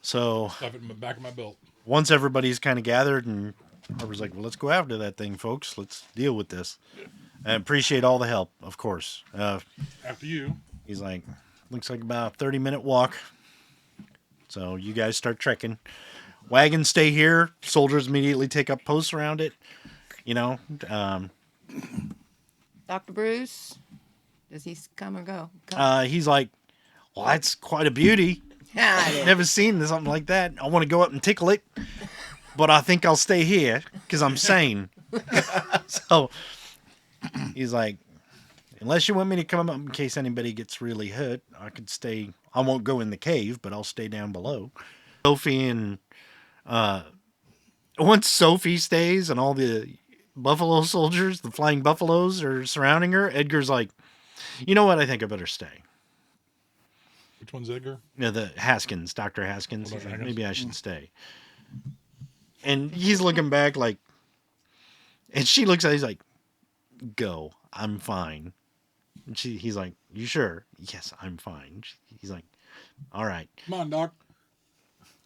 so Stuff it in the back of my belt. once everybody's kind of gathered and Harper's like, well, let's go after that thing, folks. Let's deal with this. I appreciate all the help, of course. After you. He's like, looks like about a 30-minute walk. So you guys start trekking. Wagons stay here. Soldiers immediately take up posts around it. You know, Dr. Bruce, does he come or go? he's like, well, that's quite a beauty. Never seen something like that. I want to go up and tickle it, but I think I'll stay here because I'm sane. So he's like, unless you want me to come up in case anybody gets really hurt, I could stay. I won't go in the cave, but I'll stay down below. Sophie and once Sophie stays and all the buffalo soldiers, the flying buffaloes, are surrounding her, Edgar's like, you know what? I think I better stay. Which one's Edgar? No, the Haskins, Dr. Haskins. Dr. Haskins? Maybe I should stay. And he's looking back like, and she looks at, he's like, go, I'm fine. And he's like, you sure? Yes, I'm fine. He's like, all right. Come on, Doc.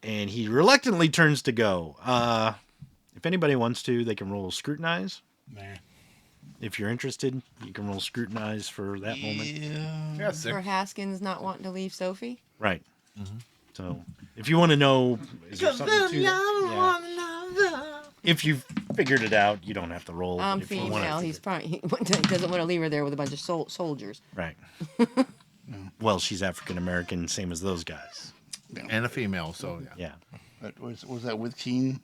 And he reluctantly turns to go. If anybody wants to, they can roll scrutinize. Nah. If you're interested, you can roll scrutinize for that moment. Yeah, For Haskins not wanting to leave Sophie? Right. Mm-hmm. So, if you want to know, is there something to yeah. If you've figured it out, you don't have to roll. I'm if you wanna female. He's probably he doesn't want to leave her there with a bunch of soldiers. Right. Well, she's African American, same as those guys. and a female. So Yeah. But was that with Keen?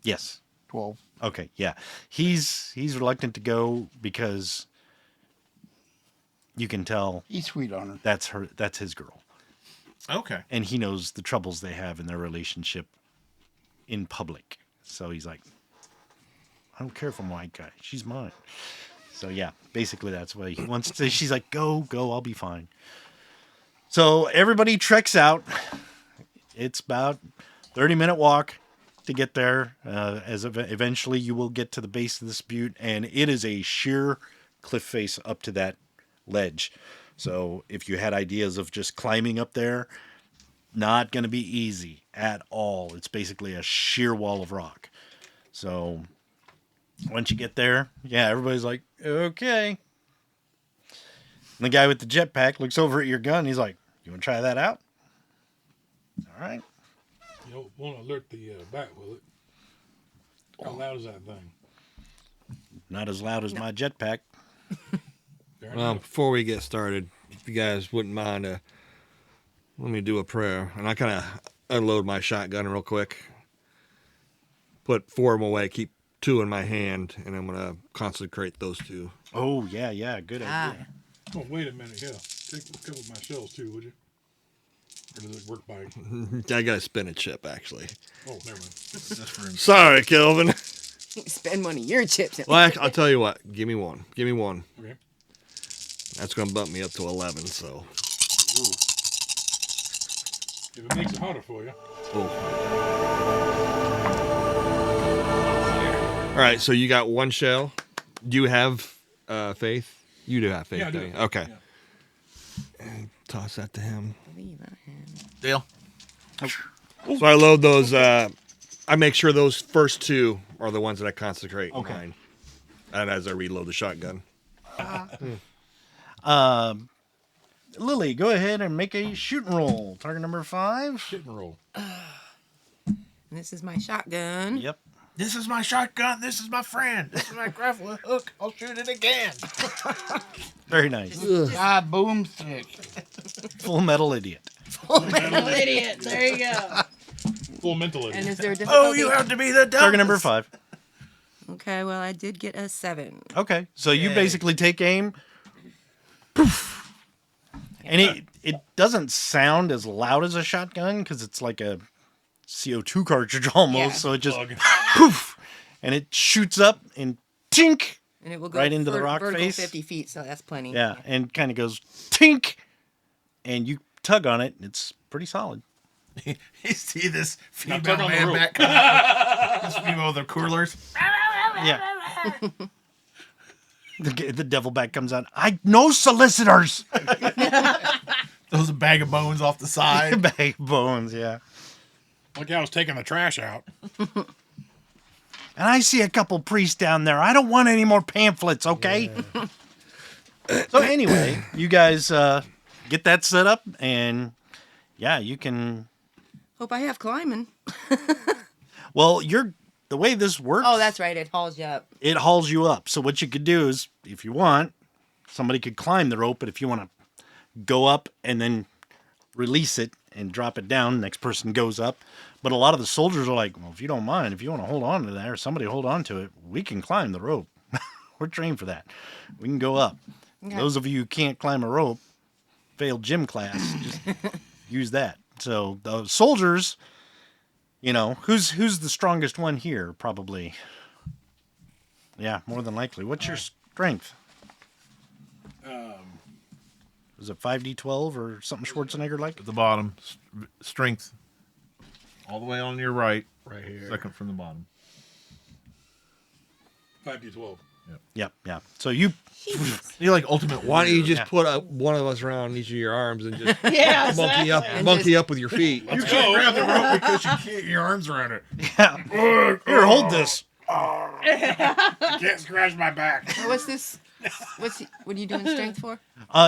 Yes. 12. Okay. Yeah. He's reluctant to go because you can tell He's sweet on her. that's his girl. okay. And he knows the troubles they have in their relationship in public. So he's like, I don't care if I'm a white guy. She's mine. So yeah, basically that's what he wants to say. She's like, go, I'll be fine. So everybody treks out. It's about 30-minute walk to get there. Eventually you will get to the base of this butte, and it is a sheer cliff face up to that ledge. So if you had ideas of just climbing up there, not going to be easy at all. It's basically a sheer wall of rock. So once you get there, yeah, everybody's like, okay. And the guy with the jetpack looks over at your gun. He's like, you want to try that out? All right. You don't want to alert the bat, will it? How loud is that thing? Not as loud as my jetpack. Fair enough. Before we get started, if you guys wouldn't mind, let me do a prayer. And I kind of unload my shotgun real quick. Put 4 of them away, keep 2 in my hand, and I'm going to consecrate those 2. Oh, yeah, good idea. Oh, wait a minute. Yeah. Take a couple of my shells, too, would you? Or does it work by... I got a spinach chip, actually. Oh, never mind. Sorry, Kelvin. Spend one of your chips. Well, I'll tell you what. Give me one. Okay. That's going to bump me up to 11, so. Ooh. If it makes it harder for you. All right, so you got 1 shell. Do you have faith? You do have faith. Yeah, I do. don't you? Okay. Yeah. And toss that to him. Deal. So I load those. I make sure those first 2 are the ones that I consecrate. Okay. Mine. And as I reload the shotgun. Lily, go ahead and make a shooting roll. Target number 5. Hit and roll. This is my shotgun. Yep. This is my shotgun. This is my friend. This is my grappling hook. I'll shoot it again. Very nice. Boomstick. Full Metal Idiot. Idiot. There you go. Full mental idiot. And is there a difficulty? Oh, you have to be the dumbest. Target number 5. Okay, well, I did get a 7. Okay, so you Yay. basically take aim. Poof. And it doesn't sound as loud as a shotgun because it's like a CO2 cartridge almost. Yeah. So it just Plug. poof, and it shoots up and tink. And it will go Right into the rock vertical face? 50 feet, so that's plenty. Yeah, and kind of goes tink, and you tug on it, and it's pretty solid. You see this Now female tug on the man rope. back. This female with the coolers. Yeah. The devil back comes out. No solicitors. Throws a bag of bones off the side. Bag of bones, yeah. Like I was taking the trash out. And I see a couple priests down there. I don't want any more pamphlets, okay? So anyway, you guys get that set up, and yeah, you can. Hope I have climbing. Well, the way this works. Oh, that's right. It hauls you up. It hauls you up. So what you could do is, if you want, somebody could climb the rope, but if you want to go up and then release it and drop it down, next person goes up. But a lot of the soldiers are like, well, if you don't mind, if you want to hold on to that or somebody hold on to it, we can climb the rope. We're trained for that. We can go up. Okay. Those of you who can't climb a rope, failed gym class, just use that. So the soldiers, who's the strongest one here? Probably. Yeah, more than likely. What's your strength? Is it 5d12 or something Schwarzenegger like? At the bottom, strength. All the way on your right. Right here. Second from the bottom. 5d12. Yep. So you're like ultimate. Why don't you just put one of us around each of your arms and just Yeah, monkey up with your feet? You can't grab the rope because you can't get your arms around it. Yeah. Here, hold this. You can't scratch my back. What's this? What are you doing strength for?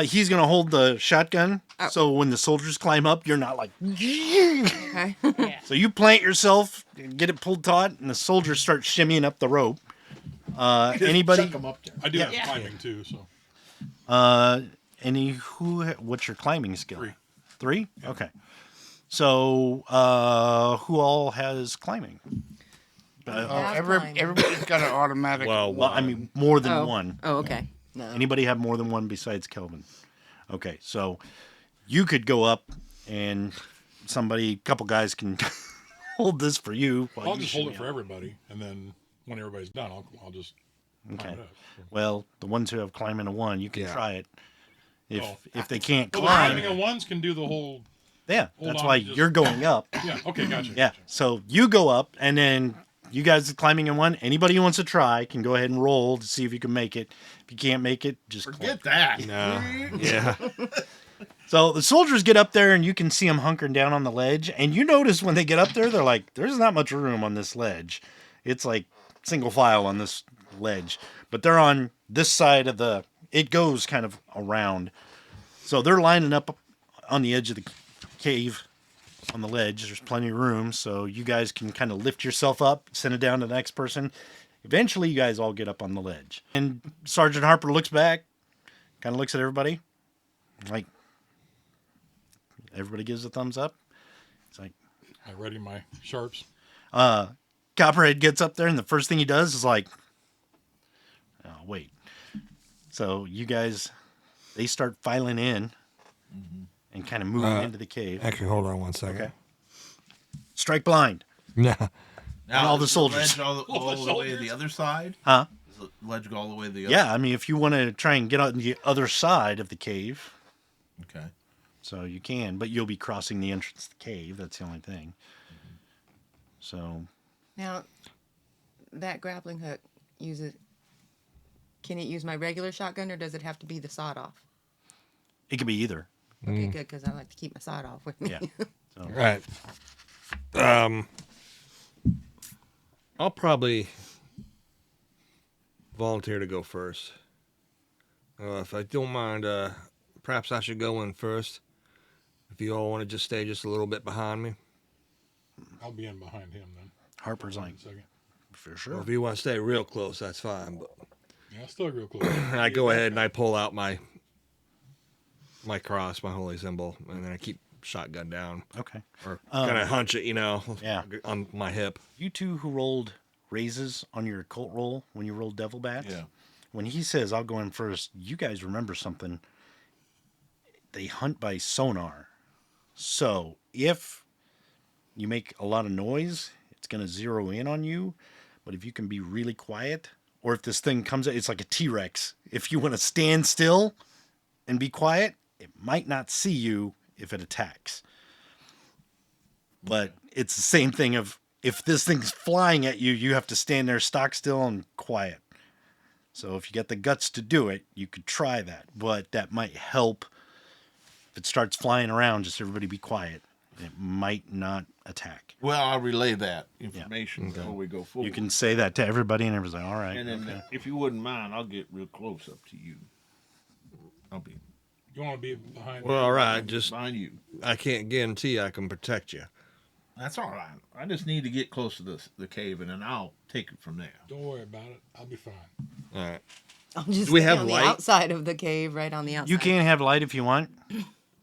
He's gonna hold the shotgun, so when the soldiers climb up, you're not like. Okay. So you plant yourself, get it pulled taut, and the soldiers start shimmying up the rope. Anybody? Chuck 'em up there. I do have climbing too, so. What's your climbing skill? 3. Yeah. Okay. So, who all has climbing? Everybody's got an automatic. Well, I mean, more than one. Oh, okay. No. Anybody have more than one besides Kelvin? Okay, so you could go up and a couple guys can hold this for you. I'll just hold it for everybody, and then when everybody's done, I'll just climb it up. Well, the ones who have climbing a 1, you can try it. If they can't well, climb, climbing a 1s can do the whole. Yeah, that's why you're going up. Yeah. Okay. Gotcha. Yeah. So you go up, and then you guys are climbing in 1. Anybody who wants to try can go ahead and roll to see if you can make it. If you can't make it, just forget that. No. Yeah. So the soldiers get up there, and you can see them hunkering down on the ledge. And you notice when they get up there, they're like, "There's not much room on this ledge. It's like single file on this ledge." But they're on this side of the. It goes kind of around, so they're lining up on the edge of the cave. On the ledge, there's plenty of room, so you guys can kind of lift yourself up, send it down to the next person. Eventually, you guys all get up on the ledge. And Sergeant Harper looks back, kind of looks at everybody, like, everybody gives a thumbs up. It's like, I ready my sharps. Copperhead gets up there, and the first thing he does is like, oh, wait. So you guys, they start filing in. Mm-hmm. And kind of moving into the cave. Actually, hold on one second. Okay. Strike blind. Yeah. Now, all the soldiers. The ledge all the way to the other side? Huh? Does the ledge go all the way to the other Yeah, I mean, if you want to try and get on the other side of the cave. Okay. So you can, but you'll be crossing the entrance to the cave. That's the only thing. Mm-hmm. So. Now, that grappling hook can it use my regular shotgun, or does it have to be the sawed off? It could be either. Okay, good, because I like to keep my sawed off with me. Yeah. So. Right. I'll probably volunteer to go first. If I don't mind, perhaps I should go in first. If you all want to just stay just a little bit behind me. I'll be in behind him then. Harper's like, for sure. Well, if you want to stay real close, that's fine. But yeah, still real close. I go ahead and I pull out my cross, my holy symbol, and then I keep shotgun down. Okay. Or kind of hunch it, yeah. on my hip. You two who rolled raises on your cult roll when you rolled devil bats. Yeah. When he says, I'll go in first, you guys remember something. They hunt by sonar. So if you make a lot of noise, it's going to zero in on you. But if you can be really quiet, or if this thing comes out, it's like a T-Rex. If you want to stand still and be quiet, it might not see you if it attacks. But it's the same thing of if this thing's flying at you, you have to stand there stock still and quiet. So if you get the guts to do it, you could try that. But that might help. If it starts flying around, just everybody be quiet. It might not attack. Well, I'll relay that information before we go forward. You can say that to everybody, and everybody's like, all right. And then, if you wouldn't mind, I'll get real close up to you. I'll be You want to be behind. Well, all right. Just Behind you. I can't guarantee I can protect you. That's all right. I just need to get close to the cave, and then I'll take it from there. Don't worry about it. I'll be fine. All right. I'll just Do we stay have on light? the outside of the cave, right on the outside. You can have light if you want.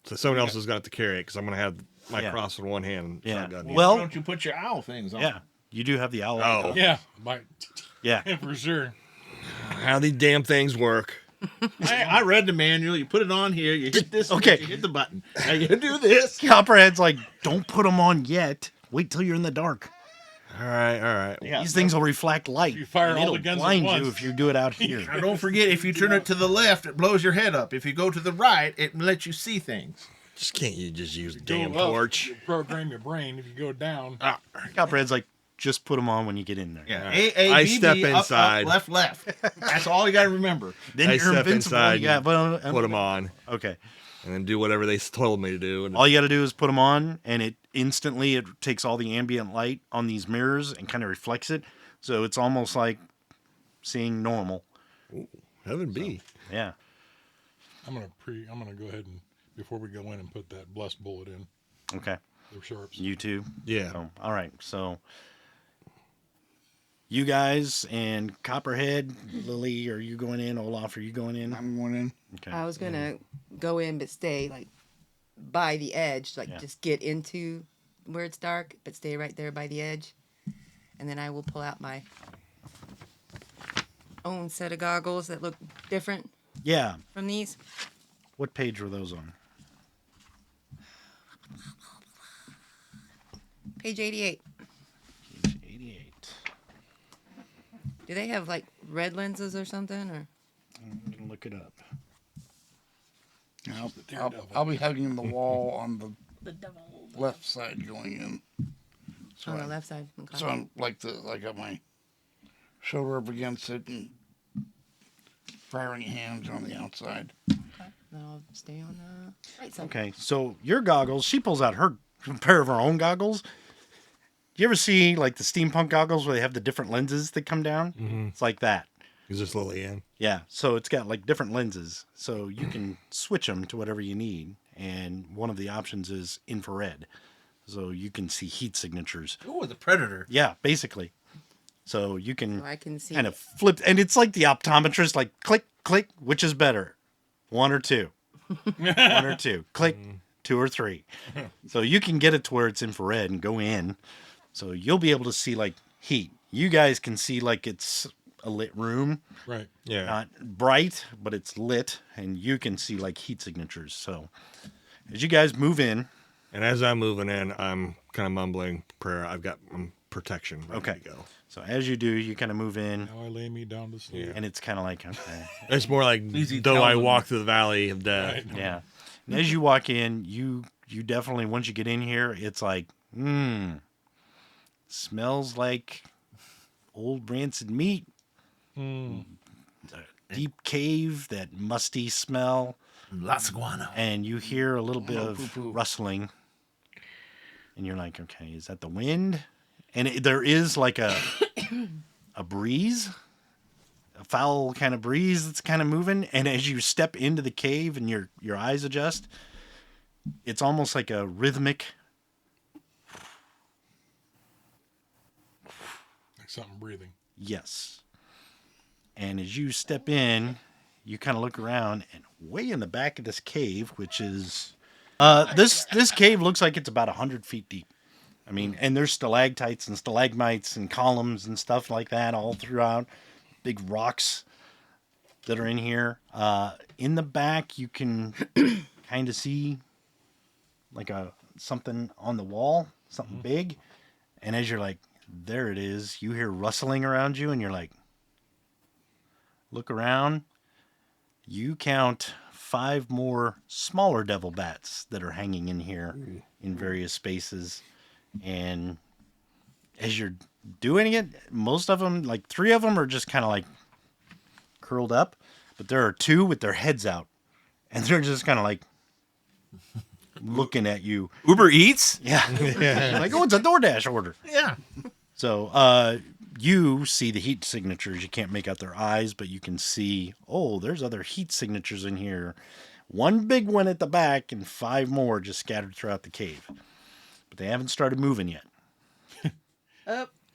So someone else has got to carry it because I'm going to have my Yeah. cross in one hand. And Yeah. shotgun in the Well- Why don't you put your owl things on? Yeah, you do have the owl. Oh. Yeah, my, Yeah. for sure. other. How these damn things work. I read the manual. You put it on here. You hit this. Okay. You hit the button. Now you do this. Copperhead's like, don't put them on yet. Wait till you're in the dark. All right. Yeah. These things will reflect light. You fire and all it'll the guns at blind once. you if you do it out here. Now don't forget, if you turn it to the left, it blows your head up. If you go to the right, it lets you see things. Just can't you just use a Go damn up, torch? you program your brain. If you go down, Copperhead's like, just put them on when you get in there. Yeah. All A, right. A, I B, step B, up, inside. Up, left. That's all you got to remember. Then I you're step invincible. inside You got, Put them on Okay. and then do whatever they told me to do. And All you got to do is put them on, and it takes all the ambient light on these mirrors and kind of reflects it. So it's almost like seeing normal. heaven be. Yeah. I'm gonna go ahead and before we go in and put that blessed bullet in. Okay. They're sharps. You too. Yeah. So, all right. So you guys and Copperhead, Lily, are you going in? Olaf, are you going in? I'm going in. Okay. I was gonna go in, but stay like by the edge, like Yeah. just get into where it's dark, but stay right there by the edge, and then I will pull out my own set of goggles that look different Yeah. from these. What page were those on? Page 88. Page 88. Do they have like red lenses or something, or? I'm going to look it up. I'll be hugging the wall on the left side going in. So On the I- left side. Okay. So I'm like I got my shoulder up against it and firing hands on the outside. Then I'll stay on the right side. Okay. So your goggles, she pulls out her pair of her own goggles. You ever see like the steampunk goggles where they have the different lenses that come down? Mm-hmm. It's like that. Is this Lillianne? Yeah, so it's got like different lenses, so you can switch them to whatever you need. And one of the options is infrared, so you can see heat signatures. Oh, the predator. Yeah, basically. So you can So I can see. kind of flip, and it's like the optometrist, like click, click, which is better, one or two, one or two, click, 2 or 3. So you can get it to where it's infrared and go in. So you'll be able to see like heat. You guys can see like it's a lit room. Right. Yeah. Not bright, but it's lit, and you can see like heat signatures. So as you guys move in, And as I'm moving in, I'm kind of mumbling prayer. I've got protection ready Okay. to go. so as you do, you kind of move in, Now I lay me down to sleep. and it's kind of like, okay, It's more like Easy though I Kelvin. walk through the valley of death. Right. yeah. And as you walk in, you definitely, once you get in here, it's like, smells like old rancid meat. Deep cave, that musty smell. Lots of guano. And you hear a little bit of rustling, and you're like, okay, is that the wind? And there is like a breeze, a foul kind of breeze that's kind of moving. And as you step into the cave and your eyes adjust, it's almost like a rhythmic. Like something breathing. Yes. And as you step in, you kind of look around, and way in the back of this cave, which is this cave looks like it's about 100 feet deep. I mean, and there's stalactites and stalagmites and columns and stuff like that all throughout. Big rocks that are in here. In the back, you can kind of see like something on the wall, something big. And as you're like, there it is, you hear rustling around you, and you're like, look around. You count 5 more smaller devil bats that are hanging in here in various spaces. And as you're doing it, most of them, like 3 of them are just kind of like curled up. But there are 2 with their heads out. And they're just kind of like looking at you. Uber Eats? Yeah. Like, oh, it's a DoorDash order. Yeah. So you see the heat signatures. You can't make out their eyes, but you can see, oh, there's other heat signatures in here. One big one at the back and 5 more just scattered throughout the cave. But they haven't started moving yet.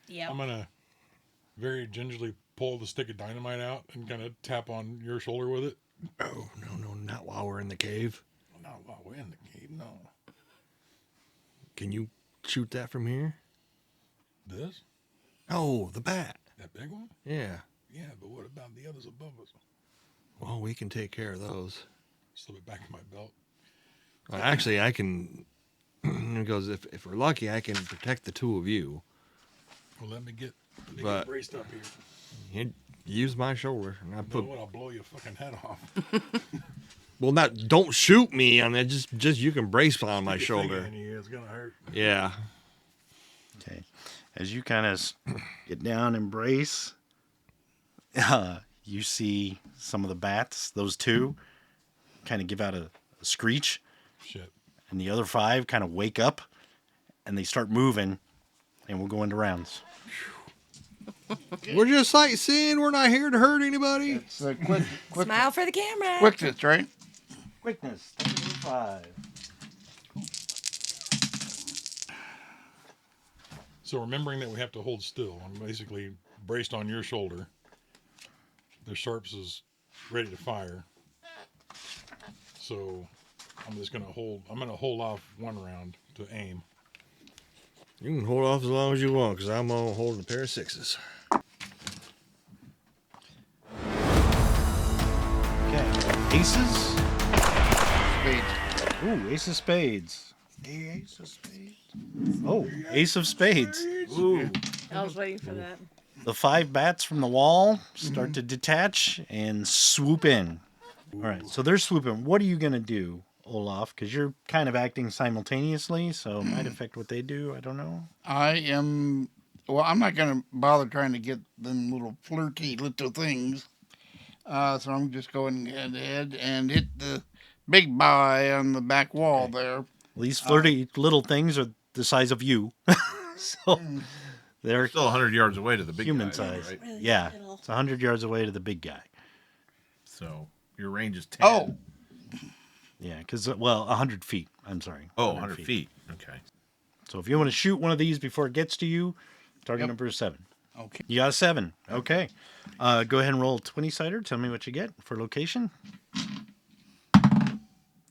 Yeah. I'm gonna very gingerly pull the stick of dynamite out and kind of tap on your shoulder with it. Oh, no, not while we're in the cave. Not while we're in the cave, no. Can you shoot that from here? This? Oh, the bat. That big one? Yeah. Yeah, but what about the others above us? Well, we can take care of those. Slip it back in my belt. Actually, I can, because if we're lucky, I can protect the 2 of you. Well, let me get But- braced up here. You use my shoulder, and I You know put. what? I'll blow your fucking head off. Well, don't shoot me on that. Just you can brace on my Stick your shoulder. finger in here, it's gonna hurt. Yeah. Okay. As you kind of get down and brace, you see some of the bats, those 2, kind of give out a screech. Shit. And the other 5 kind of wake up and they start moving, and we'll go into rounds. We're just sightseeing. We're not here to hurt anybody. It's quick, Smile for the camera. quickness, right? Quickness, 5. So remembering that we have to hold still, I'm basically braced on your shoulder. The sharps is ready to fire. So I'm just gonna hold off 1 round to aim. You can hold off as long as you want, because I'm gonna hold a pair of 6s. Okay. Aces. Spades. Ooh, ace of spades. Ace of spades. Oh, ace of spades. Ooh. I was waiting for that. The 5 bats from the wall start to detach and swoop in. All right, so they're swooping. What are you going to do, Olaf? Because you're kind of acting simultaneously, so it might affect what they do. I don't know. I'm not going to bother trying to get them little flirty little things. So I'm just going ahead and hit the big guy on the back wall there. These flirty little things are the size of you. So they're Still 100 yards away to the big human guy, size. right? Really Yeah, little. it's 100 yards away to the big guy. So your range is 10. Oh, Yeah, because, 100 feet. I'm sorry. 100 feet. Okay. So if you want to shoot one of these before it gets to you, target number is 7. okay. You got a 7. Okay. Go ahead and roll a 20-sider. Tell me what you get for location.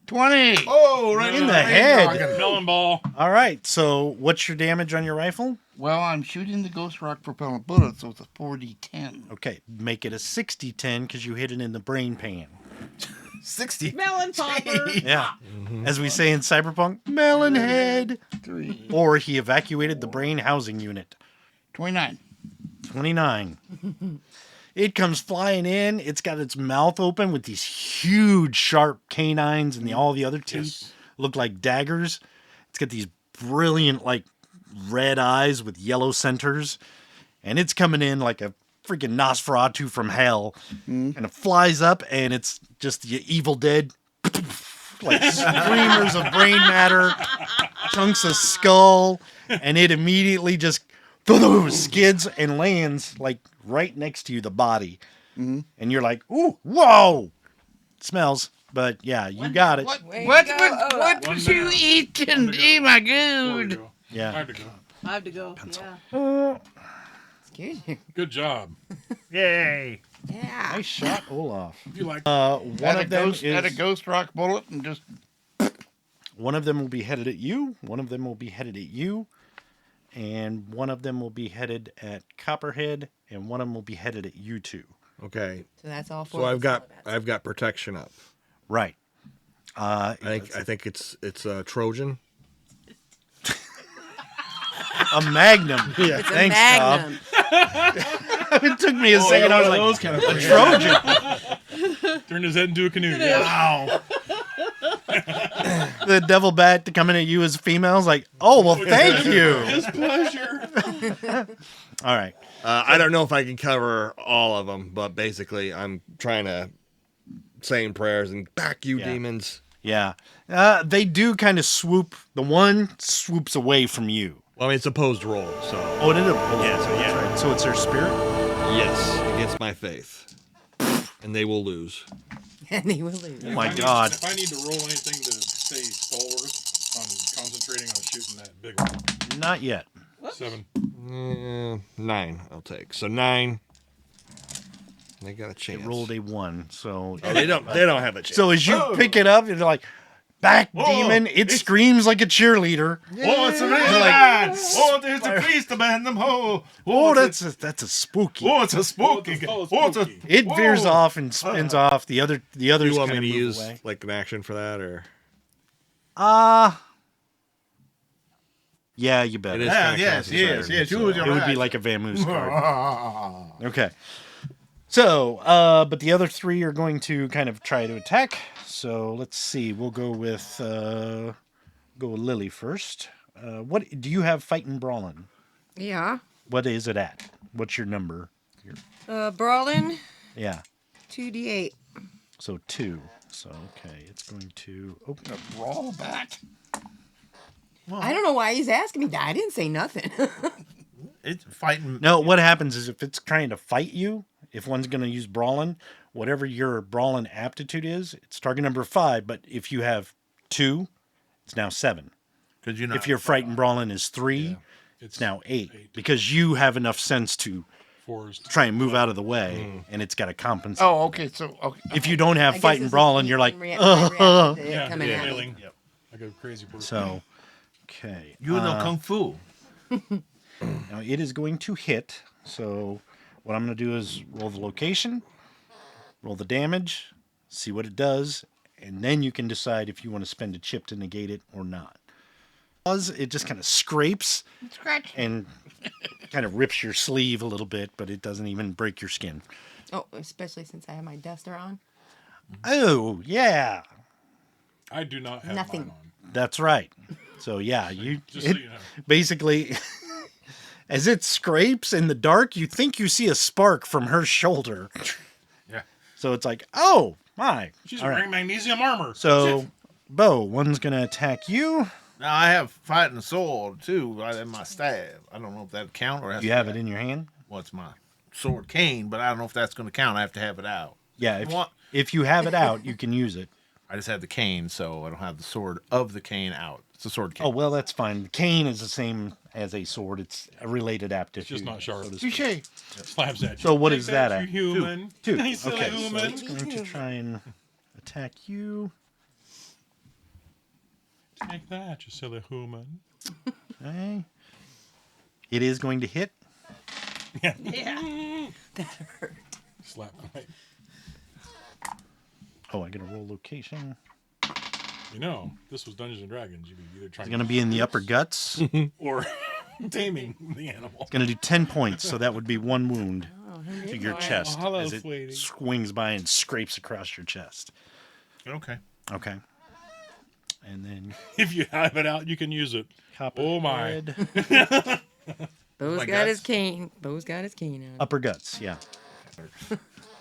20. Oh, right In the head. Melon ball. All right. So what's your damage on your rifle? Well, I'm shooting the ghost rock propellant bullet, so it's a 40-10. Okay. Make it a 60-10 because you hit it in the brain pan. 60. Melon popper. Yeah. As we say in Cyberpunk, melon head. 3. Or he evacuated the brain housing unit. 29. 29. It comes flying in. It's got its mouth open with these huge, sharp canines, and all the other teeth look like daggers. It's got these brilliant, like, red eyes with yellow centers. And it's coming in like a freaking Nosferatu from hell. And it flies up, and it's just the Evil Dead. Like streamers of brain matter, chunks of skull, and it immediately just skids and lands like right next to you, the body. And you're like, ooh, whoa! It smells, but yeah, you got it. Way What to go, Olaf. was you eating? Oh my god. Yeah. I have to go. I have to go. Yeah. Excuse you. Good job. Yay. Yeah. Nice shot, Olaf. You like One of them Add a is ghost rock bullet and just one of them will be headed at you. One of them will be headed at you, and one of them will be headed at Copperhead, and one of them will be headed at you two. Okay. So that's all 4. So of the I've got protection up. Right. I think it's a Trojan. A magnum. Yeah. It's a Thanks, magnum. Cobb. It took me a second. I was like, those kind of a Trojan. turned his head into a canoe. Yeah. Wow. The devil bat to come in at you as females, like, oh well, thank you. His pleasure. All right. I don't know if I can cover all of them, but basically I'm trying to saying prayers and back you Yeah. demons. Yeah. They do kind of swoop. The one swoops away from you. Well, I mean, it's opposed roll, so Oh, it is. Yeah, so yeah. Right. So it's their spirit. yes, against my faith, and they will lose. And he will lose. Oh my If God. If I need to roll anything to stay stalwart, I'm concentrating on shooting that big one. Not yet. 7. 9 I'll take. So 9. They got a chance. It rolled a 1, so... Oh, they don't have a chance. So as you pick it up, you're like, back, Whoa, demon. It screams like a cheerleader. Oh, it's a man! Oh, there's a priest abandoned them. Oh, that's a spooky. Oh, it's a spooky. Oh, it's it's a, spooky. It veers whoa. off and spins off. The others Do you want kind me of to move use away. like an action for that, or? Yeah, you better. It is Yeah, kinda yes. concentrated, so- Choose It your would be right. like a Vamoose card. Okay. So, but the other 3 are going to kind of try to attack. So let's see. We'll go with Lily first. What do you have? Fighting brawling. Yeah. What is it at? What's your number? Brawling, Yeah. 2d8. So 2. So okay, it's going to open up. Roll back. I don't know why he's asking me that. I didn't say nothing. It's fighting. No, what happens is if it's trying to fight you, if one's going to use brawling, whatever your brawling aptitude is, it's target number 5. But if you have 2, it's now 7. Because you know. If your frightened brawling is 3, it's now 8 because you have enough sense to 4's try and move out of the way, and it's got to compensate. Oh, okay. So, okay. If you don't have I guess fighting this is brawling, you're like, my reaction to it coming at me. failing. I go crazy person. so. Okay. You know kung fu. Now it is going to hit. So what I'm going to do is roll the location, roll the damage, see what it does, and then you can decide if you want to spend a chip to negate it or not. It just kind of scrapes Scratch. and kind of rips your sleeve a little bit, but it doesn't even break your skin. Oh, especially since I have my duster on. Oh, yeah. I do not have Nothing. mine on. That's right. So yeah, Just so you know. basically as it scrapes in the dark, you think you see a spark from her shoulder. Yeah. So it's like, oh my. She's All wearing magnesium armor. So, Shit. Bo, one's going to attack you. Now I have fighting sword too, right in my staff. I don't know if that count or has You to have be- it in your hand? What's my sword cane? But I don't know if that's going to count. I have to have it out. Yeah, What? if you have it out, you can use it. I just have the cane, so I don't have the sword of the cane out. It's a sword cane. Oh, well, that's fine. The cane is the same as a sword. It's a related aptitude. It's just not sharp. so to speak. Touche. Slaps at you. So what Take is that at? You human. 2. You silly Okay, so human. it's going to try and attack you. Take that, you silly human. Okay. It is going to hit. That hurt. Slap. Right. Oh, I got to roll location. You know, this was Dungeons and Dragons. You'd be either trying It's going to be in the upper guts. It's or taming the animal. going to do 10 points, so that would be 1 wound Oh, to your boy. chest Oh, hello, as it sweetie. swings by and scrapes across your chest. Okay. Okay. And then If you have it out, you can use it. Oh my. Copperhead. Bo's My got his guts. cane. Bo's got his cane out. Upper guts, yeah.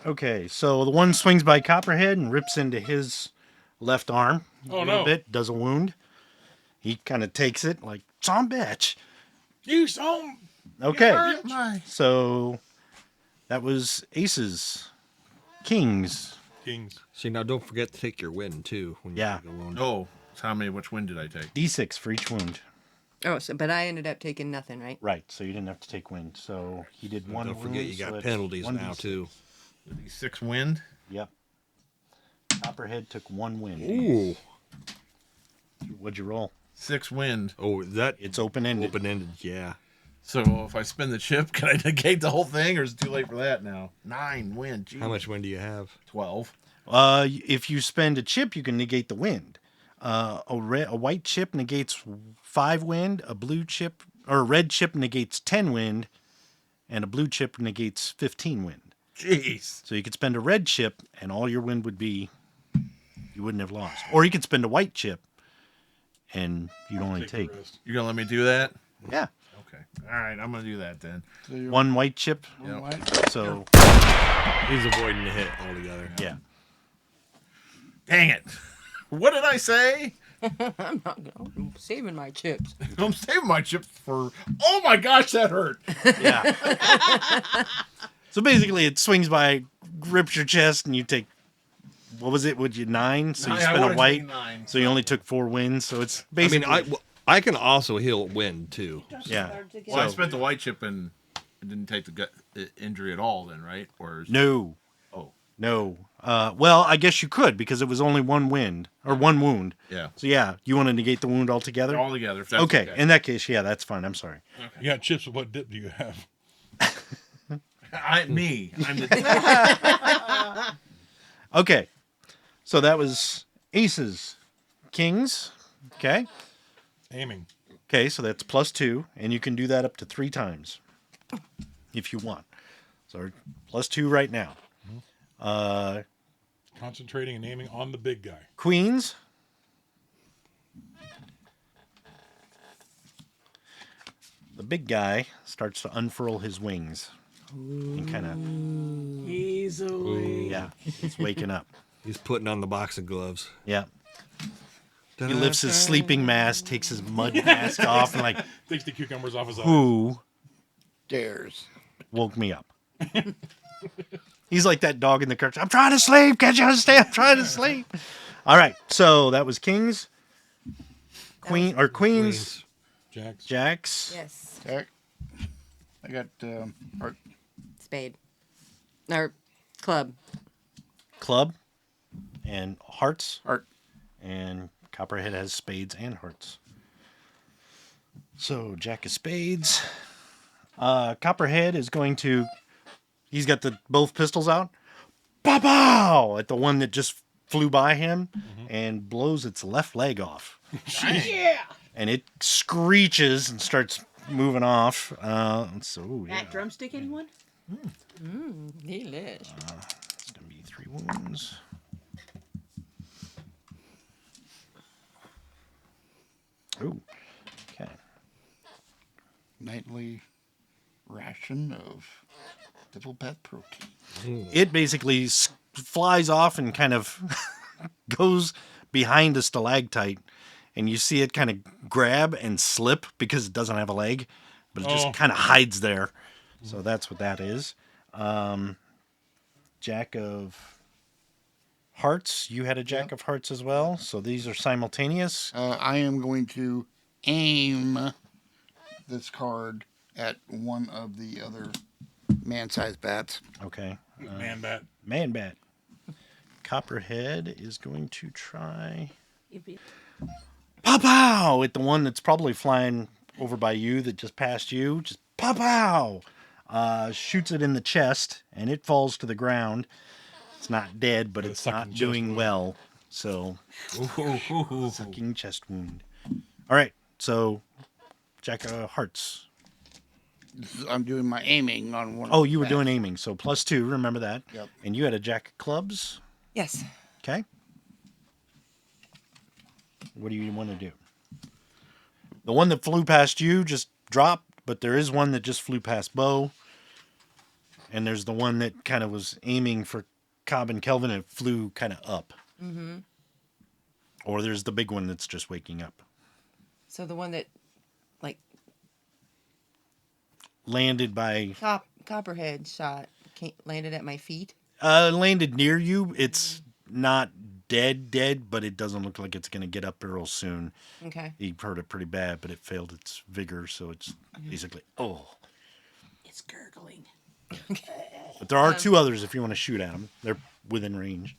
Okay, so the one swings by Copperhead and rips into his left arm a Oh, little no. bit, does a wound. He kind of takes it like, some bitch. You some. Okay, My. so that was aces. Kings. Kings. See, now don't forget to take your win too. When Yeah. You take a wound. Oh, so how many? Which wind did I take? D6 for each wound. Oh, so but I ended up taking nothing, right? Right, so you didn't have to take wind. So he did one Don't forget wound, you so got it's penalties 1d6. now too. 6 wind. Yep. Copperhead took 1 wind. Ooh. What'd you roll? 6 wind. Oh, that It's open-ended. open-ended. Yeah. So if I spin the chip, can I negate the whole thing, or is it too late for that now? 9 wind. Jeez. How much wind do you have? 12. If you spend a chip, you can negate the wind. A white chip negates 5 wind. A blue chip or a red chip negates 10 wind, and a blue chip negates 15 wind. Jeez. So you could spend a red chip, and all your wind would be you wouldn't have lost. Or you could spend a white chip, and you'd only take the rest. You gonna let me do that? yeah Okay. All right. I'm gonna do that then. 1 white chip. Yep. So He's avoiding the hit altogether. yeah. Dang it. What did I say? I'm saving my chips. I'm saving my chips for. Oh my gosh, that hurt. Yeah. So basically, it swings by, grips your chest, and you take what was it? Would you 9? So you I spent a would've white. taken 9, So you only took 4 wins. So it's I mean, basically. I can also heal wind too. Yeah. Well, I spent the white chip and didn't take the gut injury at all. Then, right? Or No. oh, No. Well, I guess you could because it was only 1 wind or 1 wound. yeah, So yeah, you want to negate the wound altogether? all together. If that's Okay. In that case, yeah, that's fine. I'm sorry. You got chips. What dip do you have? I'm the. Okay. So that was aces, kings. Okay. Aiming. Okay, so that's +2, and you can do that up to 3 times if you want. So +2 right now. Concentrating and aiming on the big guy. Queens. The big guy starts to unfurl his wings. And kind of, Easily. yeah, it's waking up. He's putting on the boxing gloves. Yeah. He lifts his sleeping mask, takes his mud mask off, and like, Takes the cucumbers off his eyes. who Dares. woke me up? He's like that dog in the church. I'm trying to sleep. Can't you understand? I'm trying to sleep. All right. So that was kings, queens, Jacks. jacks. Yes. Okay. I got heart. Spade. Or club. Club, and hearts. Heart. And Copperhead has spades and hearts. So Jack of Spades. Copperhead is going to. He's got both pistols out. Pow! At the one that just flew by him and blows its left leg off. Yeah. And it screeches and starts moving off. So yeah, That drumstick, anyone? Delish. it's gonna be 3 wounds. Ooh, okay. Nightly ration of devil bat protein. It basically flies off and kind of goes behind a stalactite, and you see it kind of grab and slip because it doesn't have a leg, but it just kind of hides there. So that's what that is. Jack of Hearts. You had a Jack of Hearts as well, so these are simultaneous. I am going to aim this card at one of the other man-sized bats. Okay. Man bat. Man bat. Copperhead is going to try. Pow pow! At the one that's probably flying over by you that just passed you. Just pow pow! Shoots it in the chest, and it falls to the ground. It's not dead, but it's not doing well. So, sucking chest wound. All right, so Jack of Hearts. I'm doing my aiming on one. Oh, you were doing aiming, so +2. Remember that. Yep. And you had a Jack of Clubs. Yes. Okay. What do you want to do? The one that flew past you just dropped, but there is one that just flew past Bo. And there's the one that kind of was aiming for Cobb and Kelvin and flew kind of up. Mm-hmm. Or there's the big one that's just waking up. So the one that, like, Landed by... Copperhead shot landed at my feet. Landed near you. It's not dead, but it doesn't look like it's going to get up real soon. Okay. He hurt it pretty bad, but it failed its vigor, so it's basically, It's gurgling. But there are 2 others if you want to shoot at them. They're within range.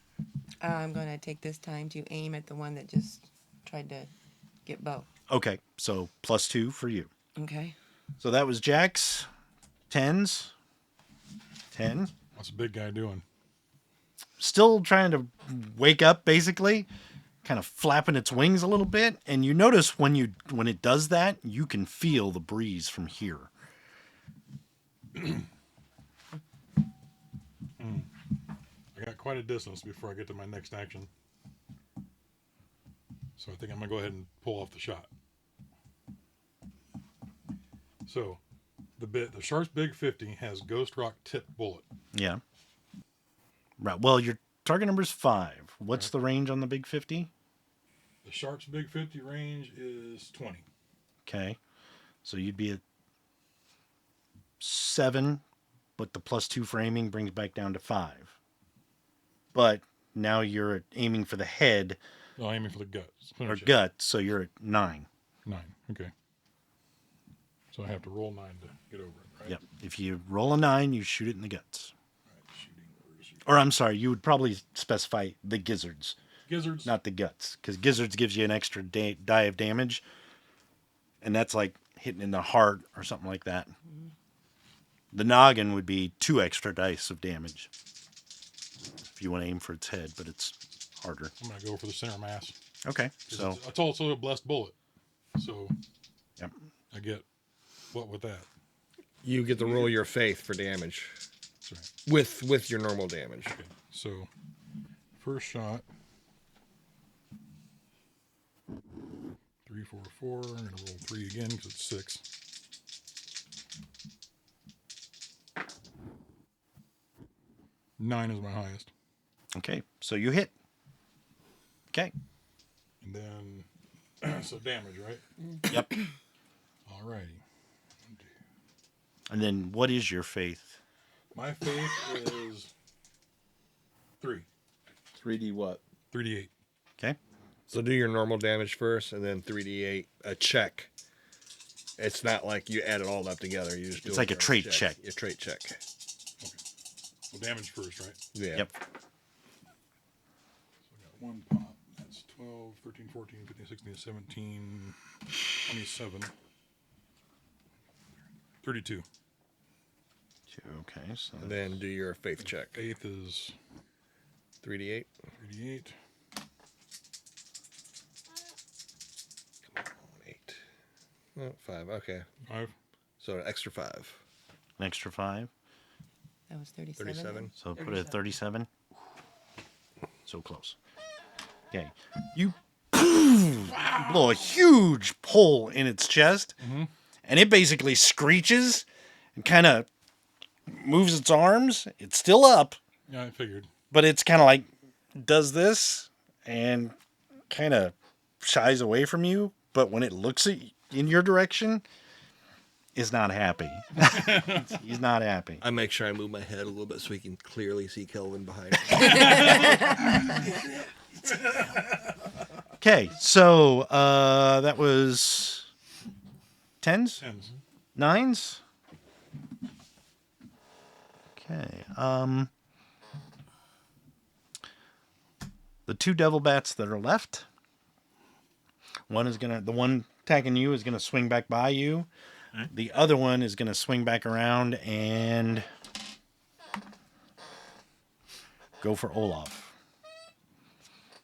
I'm going to take this time to aim at the one that just tried to get Bo. Okay, so +2 for you. Okay. So that was Jack's 10s. 10. What's the big guy doing? Still trying to wake up, basically. Kind of flapping its wings a little bit. And you notice when it does that, you can feel the breeze from here. I got quite a distance before I get to my next action. So I think I'm going to go ahead and pull off the shot. So, the Sharp's Big 50 has Ghost Rock tip bullet. Yeah. Right. Well, your target number is 5. What's the range on the Big 50? The Sharp's Big 50 range is 20. Okay. So you'd be at 7, but the +2 for aiming brings back down to 5. But now you're aiming for the head. No, aiming for the guts. Or gut, so you're at 9. 9. Okay. So I have to roll 9 to get over it, right? Yep. If you roll a 9, you shoot it in the guts. Right, shooting. Or I'm sorry, you would probably specify the gizzards. Gizzards? Not the guts. Because gizzards gives you an extra die of damage. And that's like hitting in the heart or something like that. The noggin would be 2 extra dice of damage. If you want to aim for its head, but it's harder. I'm going to go for the center mass. Okay. So it's also a blessed bullet. So yep. I get what with that? You get to roll your faith for damage. That's right. With your normal damage. Okay. So first shot. 3, 4, 4. I'm going to roll 3 again because it's 6. Nine is my highest. Okay, so you hit. Okay. And then, so damage, right? Yep. Alrighty. And then what is your faith? My faith is 3. 3D what? 3d8. Okay. So do your normal damage first, and then 3d8 a check. It's not like you add it all up together. You just do it's it like a trait check. A trait check. Okay. So damage first, right? Yeah. Yep. So I got 1 pop. That's 12, 13, 14, 15, 16, 17, 27, 32. Okay, so And then do your faith check. Faith is 3d8. 3d8. Come on, 8. Oh, 5. Okay. 5. So an extra 5. an extra 5. That was 37. 37. So put it at 37. So close. Okay. You blow a huge hole in its chest, and it basically screeches and kind of moves its arms. It's still up, Yeah, I figured. but it's kind of like does this and kind of shies away from you. But when it looks in your direction, is not happy. He's not happy. I make sure I move my head a little bit so we can clearly see Kelvin behind me. Okay, so that was 10s? 10s. 9s? Okay. The 2 devil bats that are left. The one attacking you is gonna swing back by you. Right. The other one is gonna swing back around and go for Olaf.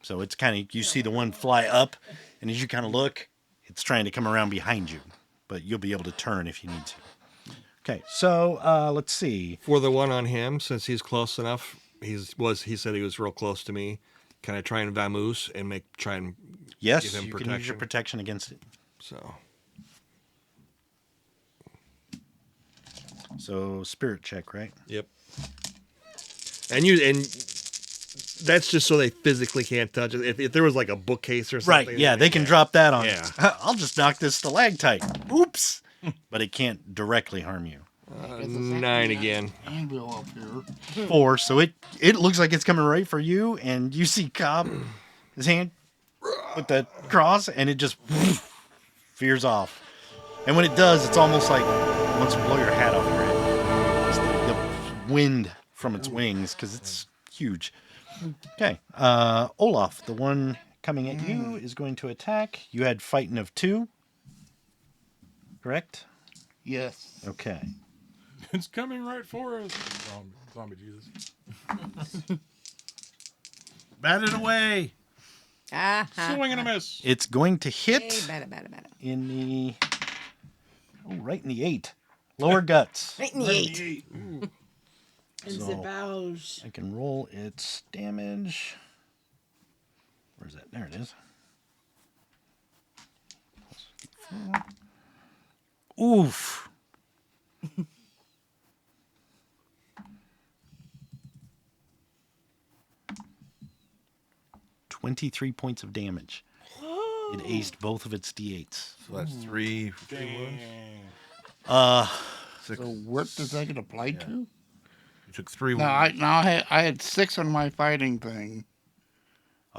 So it's kind of, you see the one fly up, and as you kind of look, it's trying to come around behind you, but you'll be able to turn if you need to. Okay, so let's see. For the one on him, since he's close enough, he said he was real close to me. Can I try and vamoose and try and yes, give him you protection? can use your protection against it. So spirit check, right? Yep. And that's just so they physically can't touch it. If there was like a bookcase or something. Right, yeah, they can drop that on. Yeah. I'll just knock this stalactite. Oops. But it can't directly harm you. 9 again. Anvil up here. 4, so it looks like it's coming right for you, and you see Cobb, his hand with the cross, and it just veers off. And when it does, it's almost like it wants to blow your hat off your head. It's the wind from its wings, because it's huge. Okay, Olaf, the one coming at you, is going to attack. You had fighting of 2, correct? Yes. Okay. It's coming right for us. Zombie Jesus. Bat it away. Swing and a miss. It's going to hit Hey, bada. in the... Oh, right in the 8. Lower guts. Right in the 8. And So- the bows. I can roll its damage. Where's that? There it is. Oof. 23 points of damage. It aced both of its d8s. So that's 3 wounds. So what does that get applied to? You took 3 No, wounds. I had 6 on my fighting thing.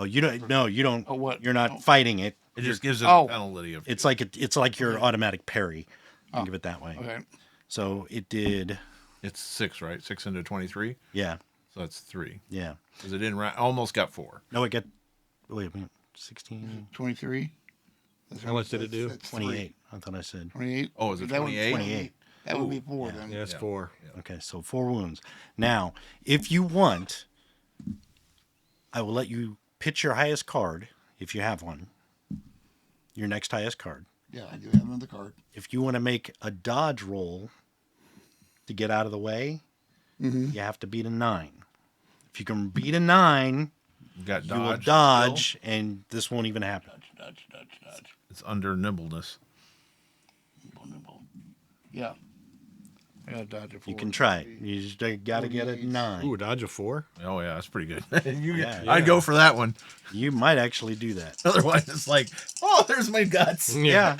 Oh, you don't. No, you don't. Oh, what? You're not fighting it. It just gives it a penalty of. It's like your automatic parry. Think of it that way. Okay. So it did. It's 6, right? 6 into 23. Yeah. So that's 3. Yeah. Because it didn't. Almost got 4. No, it got. Wait a minute. 16. 23. How much did it do? That's 28. I thought I said. 28. Oh, is it That would- 28? 28. That would be 4 then. Yeah, it's 4. Okay, so 4 wounds. Now, if you want, I will let you pitch your highest card, if you have one. Your next highest card. Yeah, I do have another card. If you want to make a dodge roll to get out of the way, you have to beat a 9. If you can beat a 9, You got you will dodge. dodge, and this won't even happen. Dodge. It's under nimbleness. Yeah. I got to dodge it. You can try it. You just got to get a 9. Ooh, dodge a 4? Oh yeah, that's pretty good. Yeah. I'd go for that one. You might actually do that. Otherwise, it's like, oh, there's my guts. Yeah.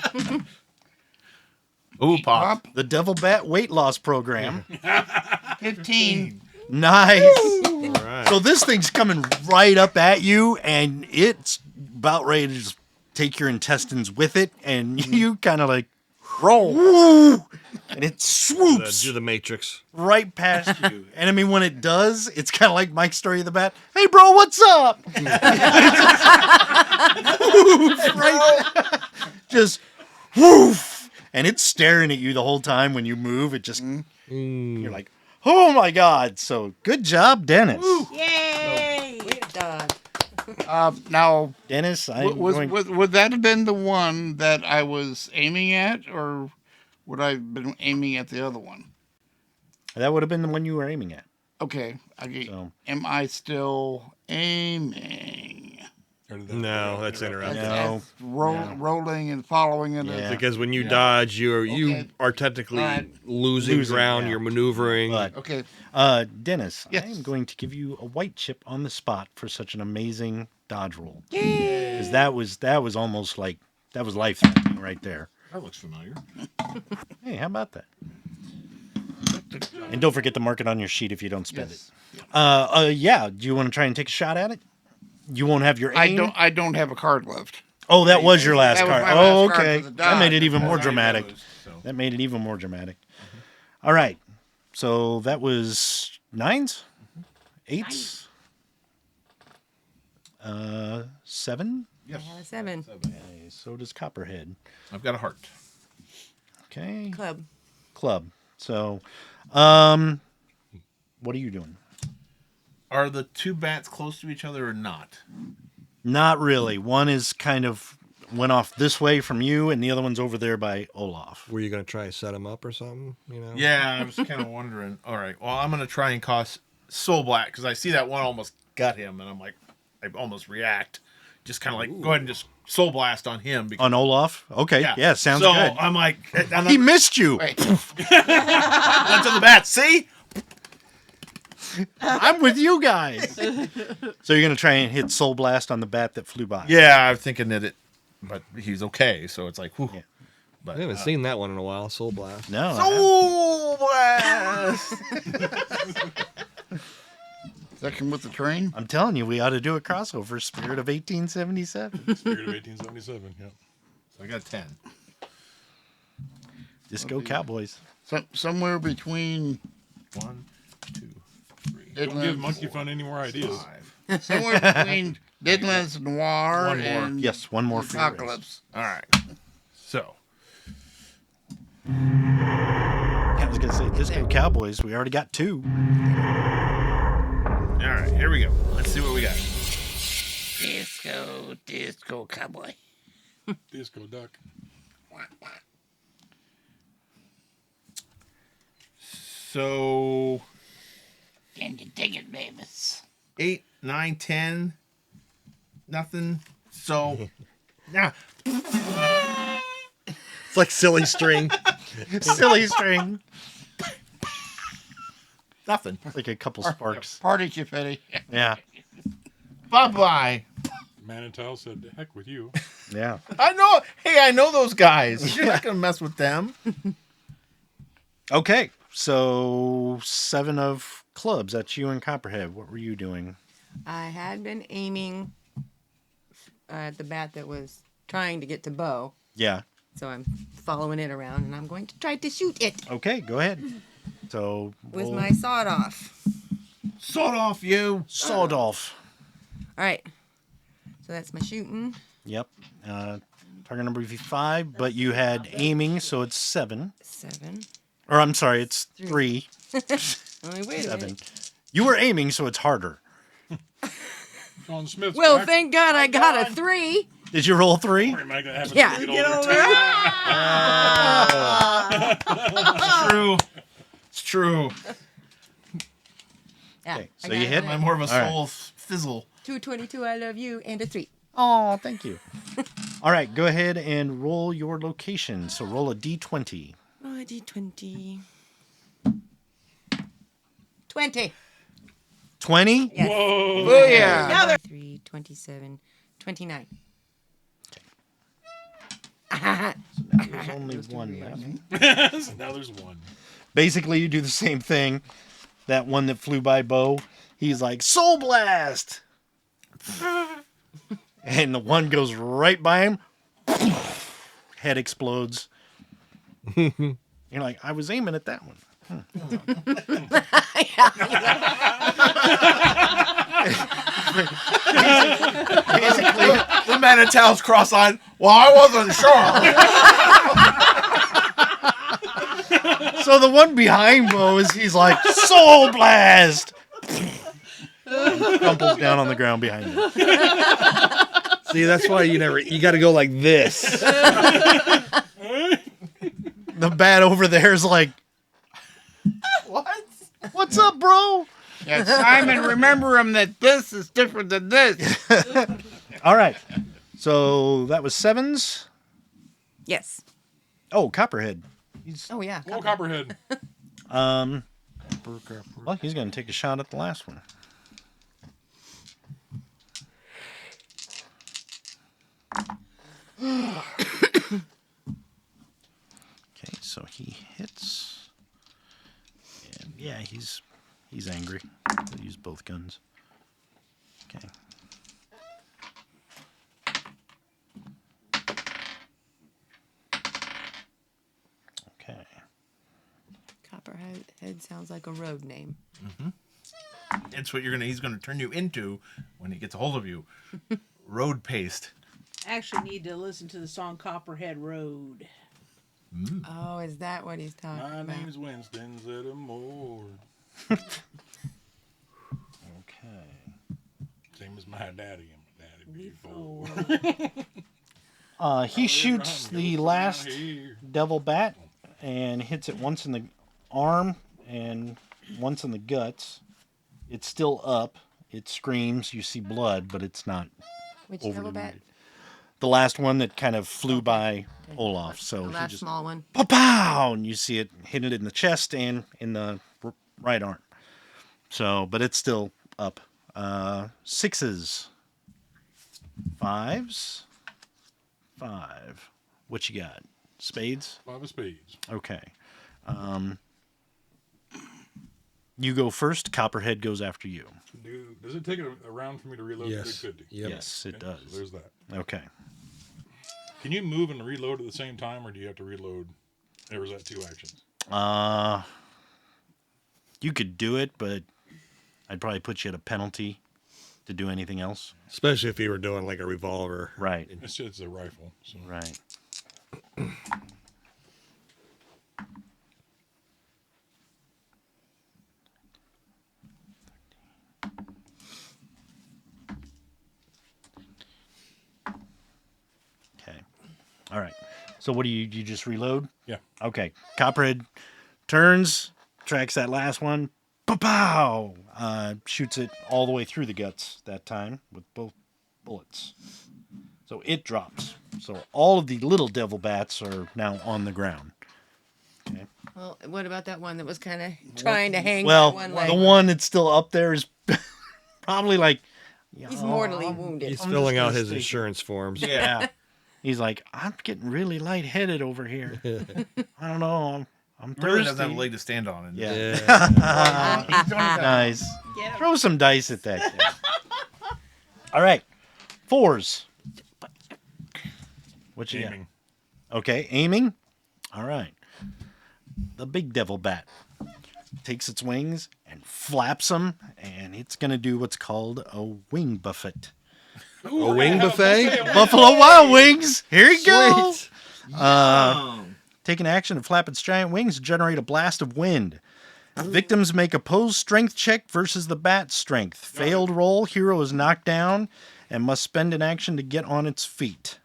Ooh, pop. The Devil Bat weight loss program. 15. Nice. All right. So this thing's coming right up at you, and it's about ready to just take your intestines with it, and you kind of like roll, woo, and it swoops Do the Matrix. right past you. And I mean, when it does, it's kind of like Mike's story of the bat. Hey, bro, what's up? Right, just woof, and it's staring at you the whole time when you move. It just you're like, oh my god! So good job, Dennis. Yay! Done. Now, Dennis, would that have been the one that I was aiming at, or would I have been aiming at the other one? that would have been the one you were aiming at. Okay. So. Am I still aiming? No, that's interrupted. No. Rolling and following it. Yeah. Because when you dodge, you are technically Right. losing ground. yeah. You're maneuvering. But Okay. Dennis, Yes. I am going to give you a white chip on the spot for such an amazing dodge roll. Because that was almost like that was life threatening right there. That looks familiar. Hey, how about that? And don't forget to mark it on your sheet if you don't spend Yes. it. Yeah. Do you want to try and take a shot at it? You won't have your aim. I don't have a card left. Oh, that was your last That was card. my Oh, last card okay. for the That made it dodge. even more That's dramatic. those, so. That made it even more dramatic. All right. So that was 9s, 8s, 7. I have a 7. Okay, so does Copperhead. I've got a heart. Okay. Club. So, what are you doing? Are the 2 bats close to each other or not? Not really. One is kind of went off this way from you, and the other one's over there by Olaf. Were you going to try to set him up or something? You know? Yeah, I was kind of wondering. All right, well, I'm going to try and cause Soul Black because I see that one almost got him, and I'm like, I almost react. Just kind of like, go ahead and just Soul Blast on him. Because, On Olaf? Okay. Yeah, sounds so good. I'm like, He missed you. went to the bat. See? I'm with you guys. So you're going to try and hit Soul Blast on the bat that flew by. Yeah, I'm thinking that but he's okay. So it's like, whew. Yeah. But I haven't seen that one in a while. Soul Blast. No. Soul Blast. Second with the train. I'm telling you, we ought to do a crossover. Spirit of 1877. Spirit of 1877. Yeah. So I got 10. Disco Cowboys. Somewhere between 1, 2, 3, Don't give Monkey Fun any more ideas. 5. somewhere between Deadlands Noir One more. and Yes, one more for your race. Apocalypse. All right. So Yeah, I was going to say Disco Cowboys. We already got 2. all right, here we go. Let's see what we got. Disco cowboy. Disco Duck. So Can you dig it, babies? 8, 9, 10, nothing. So now It's like silly string. Silly string. nothing. Like a couple sparks. Party confetti. Yeah. Bye-bye. Manitou said, "The heck with you." Yeah. I know. Hey, I know those guys. You're not gonna mess with them. Okay. So 7 of clubs. That's you and Copperhead. What were you doing? I had been aiming the bat that was trying to get to Bo. Yeah. So I'm following it around, and I'm going to try to shoot it. Okay, go ahead. So with roll. my sawed off. Sawed off, you. Sawed off. All right. So that's my shooting. Yep. Target number would be 5, but you had aiming, so it's 7. 7. Or I'm sorry, it's 3. Only wait a 7. minute. You were aiming, so it's harder. Sean Smith's Well, back. thank God I got a 3. Did you roll 3? Yeah. It's true. It's true. Yeah, Okay, I so got you it. hit? I'm more of a All right. soul fizzle. 222, I love you, and a 3. Oh, thank you. All right, go ahead and roll your location. So roll a d20. Oh, a D20. 20. 20? Yes. Whoa. Oh, yeah. 3, 27, 29. There's only one left. So now there's one. Basically, you do the same thing. That one that flew by Bo, he's like, Soul Blast! And the one goes right by him. Head explodes. You're like, I was aiming at that one. Basically, the man in town's cross-eyed. Well, I wasn't sure. So the one behind Bo is he's like, Soul Blast! Crumples down on the ground behind him. See, that's why you got to go like this. The bat over there is like, What? what's up, bro? Yeah, Simon, remember him that this is different than this. All right. So that was 7s. Yes. Oh, Copperhead. Oh, yeah. Whoa, Copperhead. Well, he's going to take a shot at the last one. Okay, so he hits. And yeah, he's angry. He'll use both guns. Okay. Okay. Copperhead sounds like a road name. It's what he's gonna turn you into when he gets a hold of you. Road paste. Actually, need to listen to the song Copperhead Road. Oh, is that what he's talking My about? name's Winston Zeddemore. Okay. Same as my daddy and my daddy before. He shoots the last Here. devil bat and hits it once in the arm and once in the guts. It's still up. It screams. You see blood, but it's not Which overly devil bat? wounded. The last one that kind of flew by Olaf. So The he last just small one. pow, and you see it hit it in the chest and in the right arm. So, but it's still up. 6s, 5s, 5. What you got? Spades? 5 of spades. Okay. You go first. Copperhead goes after you. Does it take a round for me to reload? Yes. It could do. Yep. Yes, it Okay, does. so there's that. Okay. Can you move and reload at the same time, or do you have to reload? Or is that 2 actions? You could do it, but I'd probably put you at a penalty to do anything else. Especially if you were doing like a revolver. Right. It's a rifle. So. Right. Okay. All right. So what do you just reload? Yeah. Okay. Copperhead turns, tracks that last one. Pow! Shoots it all the way through the guts that time with both bullets. So it drops. So all of the little devil bats are now on the ground. Okay. Well, what about that one that was kind of trying to hang Well, by one the leg? one that's still up there is probably like, He's mortally wounded. He's I'm filling just out gonna his stay insurance forms. yeah. He's like, I'm getting really lightheaded over here. I don't know. I'm Really thirsty. doesn't have a leg to stand on. And Yeah. He's doing that. Nice. Throw some dice at that kid. All right. 4s. What you Aiming. got? Okay, aiming. All right. The big devil bat takes its wings and flaps them, and it's going to do what's called a wing buffet. A wing buffet? Buffalo Wild Wings. Here you go. Oh. Take an action to flap its giant wings to generate a blast of wind. Victims make opposed strength check versus the bat's strength. Failed roll, hero is knocked down and must spend an action to get on its feet.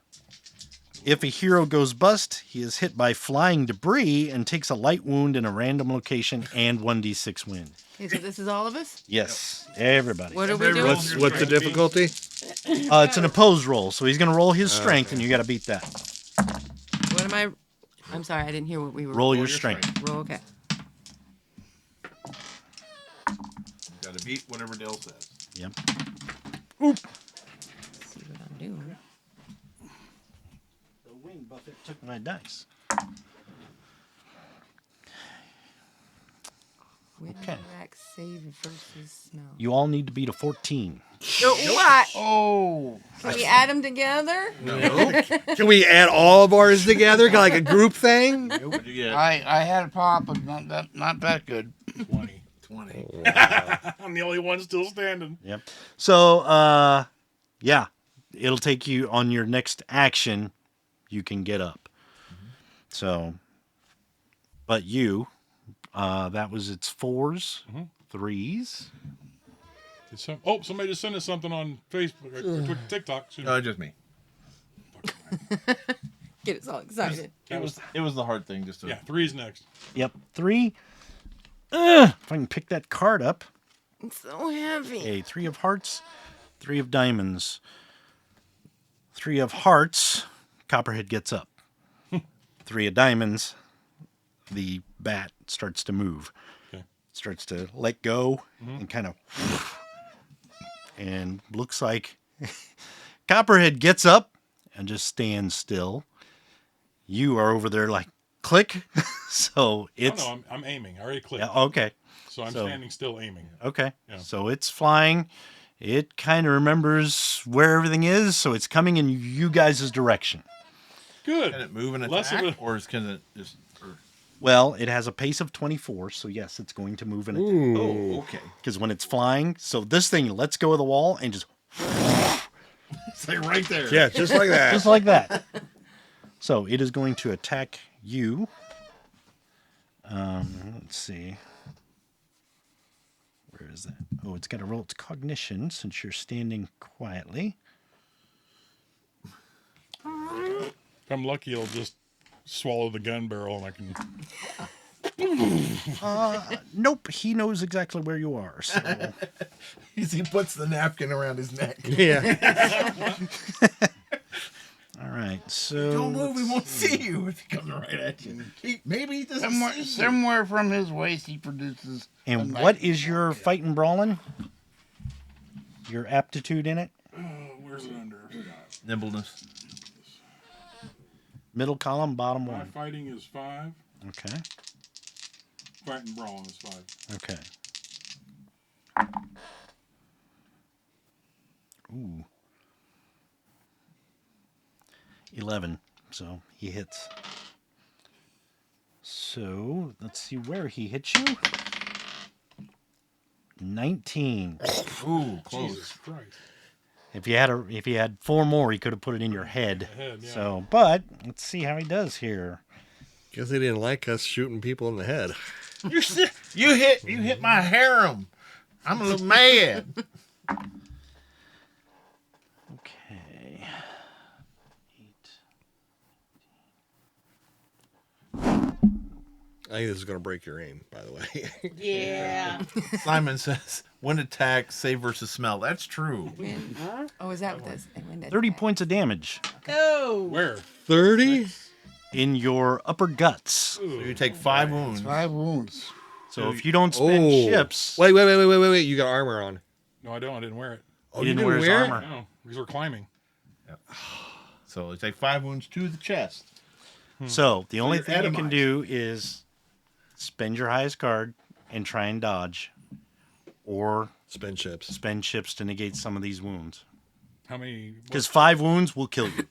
If a hero goes bust, he is hit by flying debris and takes a light wound in a random location and 1d6 wind. Okay, so this is all of us? Yes, everybody. What are we doing? What's the difficulty? It's an opposed roll, so he's going to roll his strength, and you got to beat that. What am I? I'm sorry, I didn't hear what we were. Roll your strength. Roll, okay. Got to beat whatever Dale says. Yep. Let's see what I'm doing. The wing buffet took my dice. Okay. Wind save versus smell. You all need to beat a 14. What? Oh. Can we add them together? Can we add all of ours together, like a group thing? What'd you get? I had a pop, but not that good. 20. 20. I'm the only one still standing. Yep. So, yeah, it'll take you on your next action. You can get up. So, but you, that was its 4s, 3s. Somebody just sent us something on Facebook or TikTok. Just me. Get us all excited. It was the hard thing just to. Yeah, 3's next. Yep, 3. If I can pick that card up. It's so heavy. Okay, 3 of hearts, 3 of diamonds, 3 of hearts. Copperhead gets up. 3 of diamonds. The bat starts to move. Okay. Starts to let go and kind of. And looks like Copperhead gets up and just stands still. You are over there like click. So it's. Oh, no, I'm aiming. I already clicked. Yeah, okay. So I'm standing still aiming. Okay. Yeah. So it's flying. It kind of remembers where everything is, so it's coming in you guys' direction. Good. Can it move and Less of attack, a- or can it just? Well, it has a pace of 24, so yes, it's going to move and attack. Oh, okay. Because when it's flying, so this thing lets go of the wall and just It's like right there. Yeah, just like that. just like that. So it is going to attack you. Let's see. Where is that? Oh, it's got to roll its cognition since you're standing quietly. If I'm lucky, it'll just swallow the gun barrel and I can. Nope, he knows exactly where you are. So. He puts the napkin around his neck. Yeah. All right, so Don't move, he won't see you if he comes right at you. Maybe he doesn't see you. Somewhere from his waist, he produces. And what is your fighting brawling? Your aptitude in it? Where's it under? Nimbleness. Middle column, bottom My one. fighting is 5. Okay. Fighting brawling is 5. Okay. Ooh. 11. So he hits. So let's see where he hits you. 19. Ooh, close. Jesus Christ. If you had 4 more, he could have put it in your head. Head, yeah. So, but let's see how he does here. Guess they didn't like us shooting people in the head. You hit my harem. I'm a little mad. Okay. 8. I think this is going to break your aim, by the way. Yeah. Simon says, "Wind attack, save versus smell." That's true. Wind. Oh, is that what this? 30 points of damage Oh. Where? 30? in your upper guts. So you take 5 wounds. 5 wounds. So if you don't spend chips, Wait. You got armor on. No, I don't. I didn't wear it. Oh, he didn't wear his armor. No, because we're climbing. So you take 5 wounds to the chest. So the only you're thing you can atomized. do is spend your highest card and try and dodge, or Spend chips. spend chips to negate some of these wounds. How many? Because 5 wounds will kill you.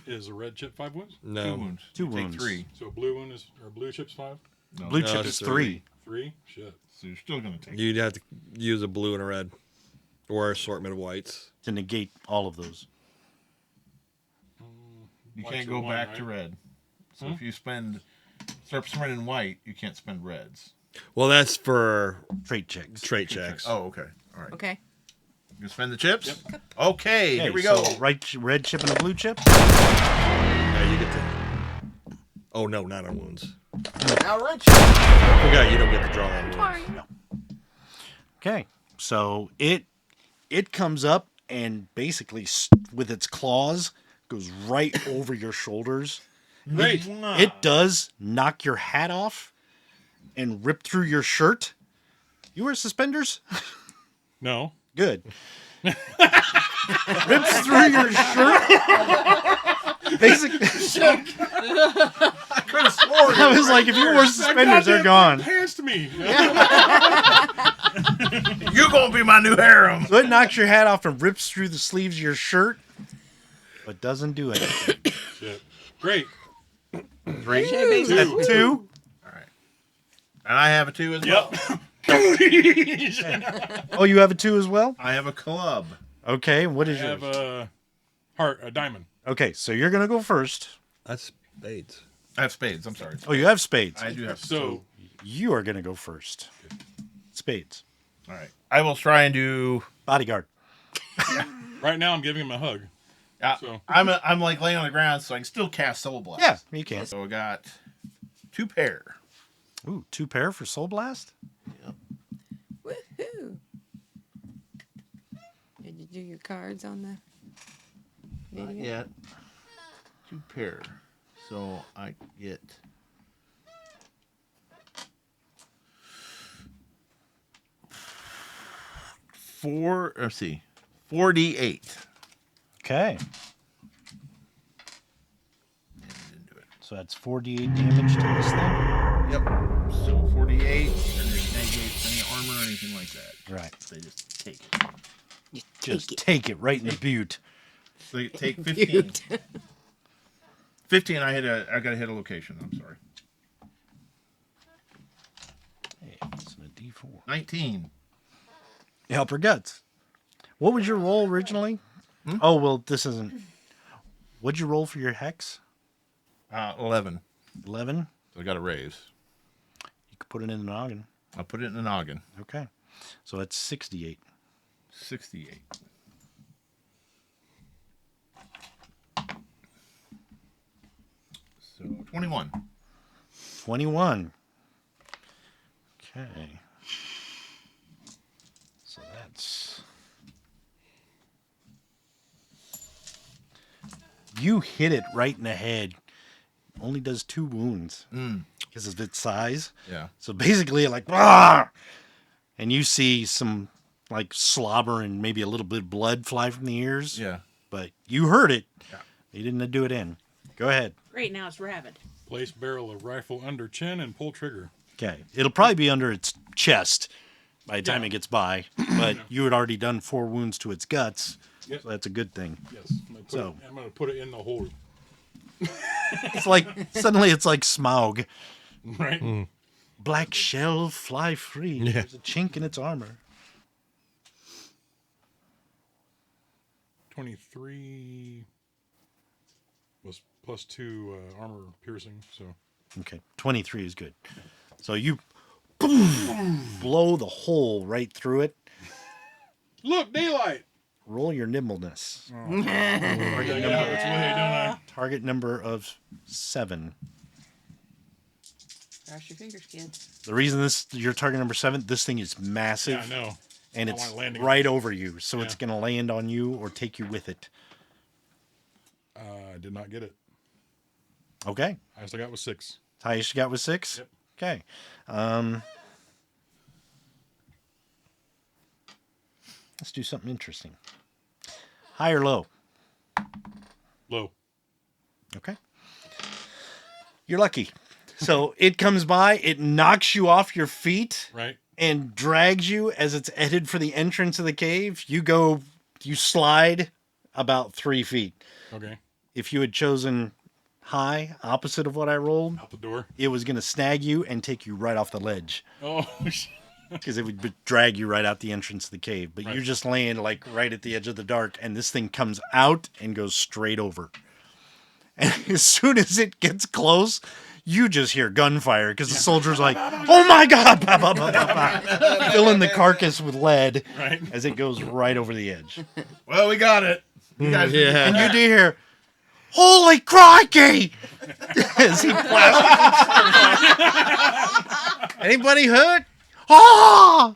Is a red chip 5 wounds? Two No. wounds. Two Take wounds. 3. So blue chip's 5. No, Blue No, chip it's is 3. 3. Shit. So you're still gonna take. You'd have to use a blue and a red, or assortment of whites. To negate all of those. You Whites can't are go one, back right? to red. So if you start spending white, you can't spend reds. Well, that's for Trait checks. trait checks. Oh, okay. All right. Okay. You spend the chips? Yep. Okay, here we so go. red chip and a blue chip. Now you get the. Oh no, not on wounds. Now, Rich. Forgot you don't get to draw on wounds. Okay. So it comes up and basically with its claws goes right over your shoulders. Great. It does knock your hat off and rip through your shirt. You wear suspenders? No. Good. Rips through your shirt. Basically, I could have sworn. I was like, if you wore suspenders, they're gone. Past me. You're gonna be my new harem. So it knocks your hat off and rips through the sleeves of your shirt, but doesn't do anything. Shit. Great. 3. Two. That's 2. All right. And I have a 2 as well. Oh, you have a 2 as well? I have a club. Okay, what I is have yours? a diamond. Okay, so you're going to go first. That's spades. I have spades. I'm sorry. Oh, you have spades. I do have. So You are going to go first. Spades. All right. I will try and do. Bodyguard. right now I'm giving him a hug. So. I'm like laying on the ground, so I can still cast Soul Blast. Yeah, you can. So I got 2 pair. Ooh, 2 pair for Soul Blast? Woohoo! Did you do your cards on the video? Not yet. 2 pair. So I get. 4. Let's see. 4d8. Okay. Didn't do it. So that's 4d8 damage to this thing. Yep. So 48, and there's negates any armor or anything like that. Right. They just take it. Just take it right in the butte. So you take 15. 15. I gotta hit a location. I'm sorry. Hey, it's a D4. 19. Help her guts. What was your roll originally? Oh, well, this isn't. What'd you roll for your hex? 11. 11? So I got a raise. You could put it in the noggin. I'll put it in the noggin. Okay. So that's 68. 68. So 21. 21. Okay. So that's. You hit it right in the head. Only does 2 wounds because of its size. Yeah. So basically, like, "Rah!" And you see some like slobber and maybe a little bit of blood fly from the ears. Yeah. But you heard it. Yeah. You didn't do it in. Go ahead. Great, now it's rabid. Place barrel of rifle under chin and pull trigger. Okay. It'll probably be under its chest by the time Yeah. it gets by. But you had already done 4 wounds to its guts. Yep. So that's a good thing. Yes. I'm gonna put it in the hole. It's like suddenly it's like Smaug. Right. Black shell fly free. Yeah. There's a chink in its armor. 23 was plus 2 armor piercing. So Okay. 23 is good. So you blow the hole right through it. look, daylight. Roll your nimbleness. Target number of 7. Cross your fingers, kids. The reason your target number 7, this thing is massive. Yeah, I know. And I it's want landing right on it. over you, so it's going to land on you or take you with it. I did not get it. Okay. Highest I got was 6. Highest you got was 6? Yep. Okay. Let's do something interesting. High or low? Low. Okay. You're lucky. So it comes by, it knocks you off your feet. Right. And drags you as it's headed for the entrance of the cave. You slide about 3 feet. Okay. If you had chosen high, opposite of what I rolled, Out the door. it was going to snag you and take you right off the ledge. Oh, Because it would drag you right out the entrance of the cave. But Right. you're just laying like right at the edge of the dark, and this thing comes out and goes straight over. And as soon as it gets close, you just hear gunfire because the soldier's like, "Oh my God!" Bah, bah, bah, bah, bah, filling the carcass with lead Right. as it goes right over the edge. Well, we got it. You guys Yeah. And you do hear, "Holy crikey!" as he blasts. Anybody hurt? Ah!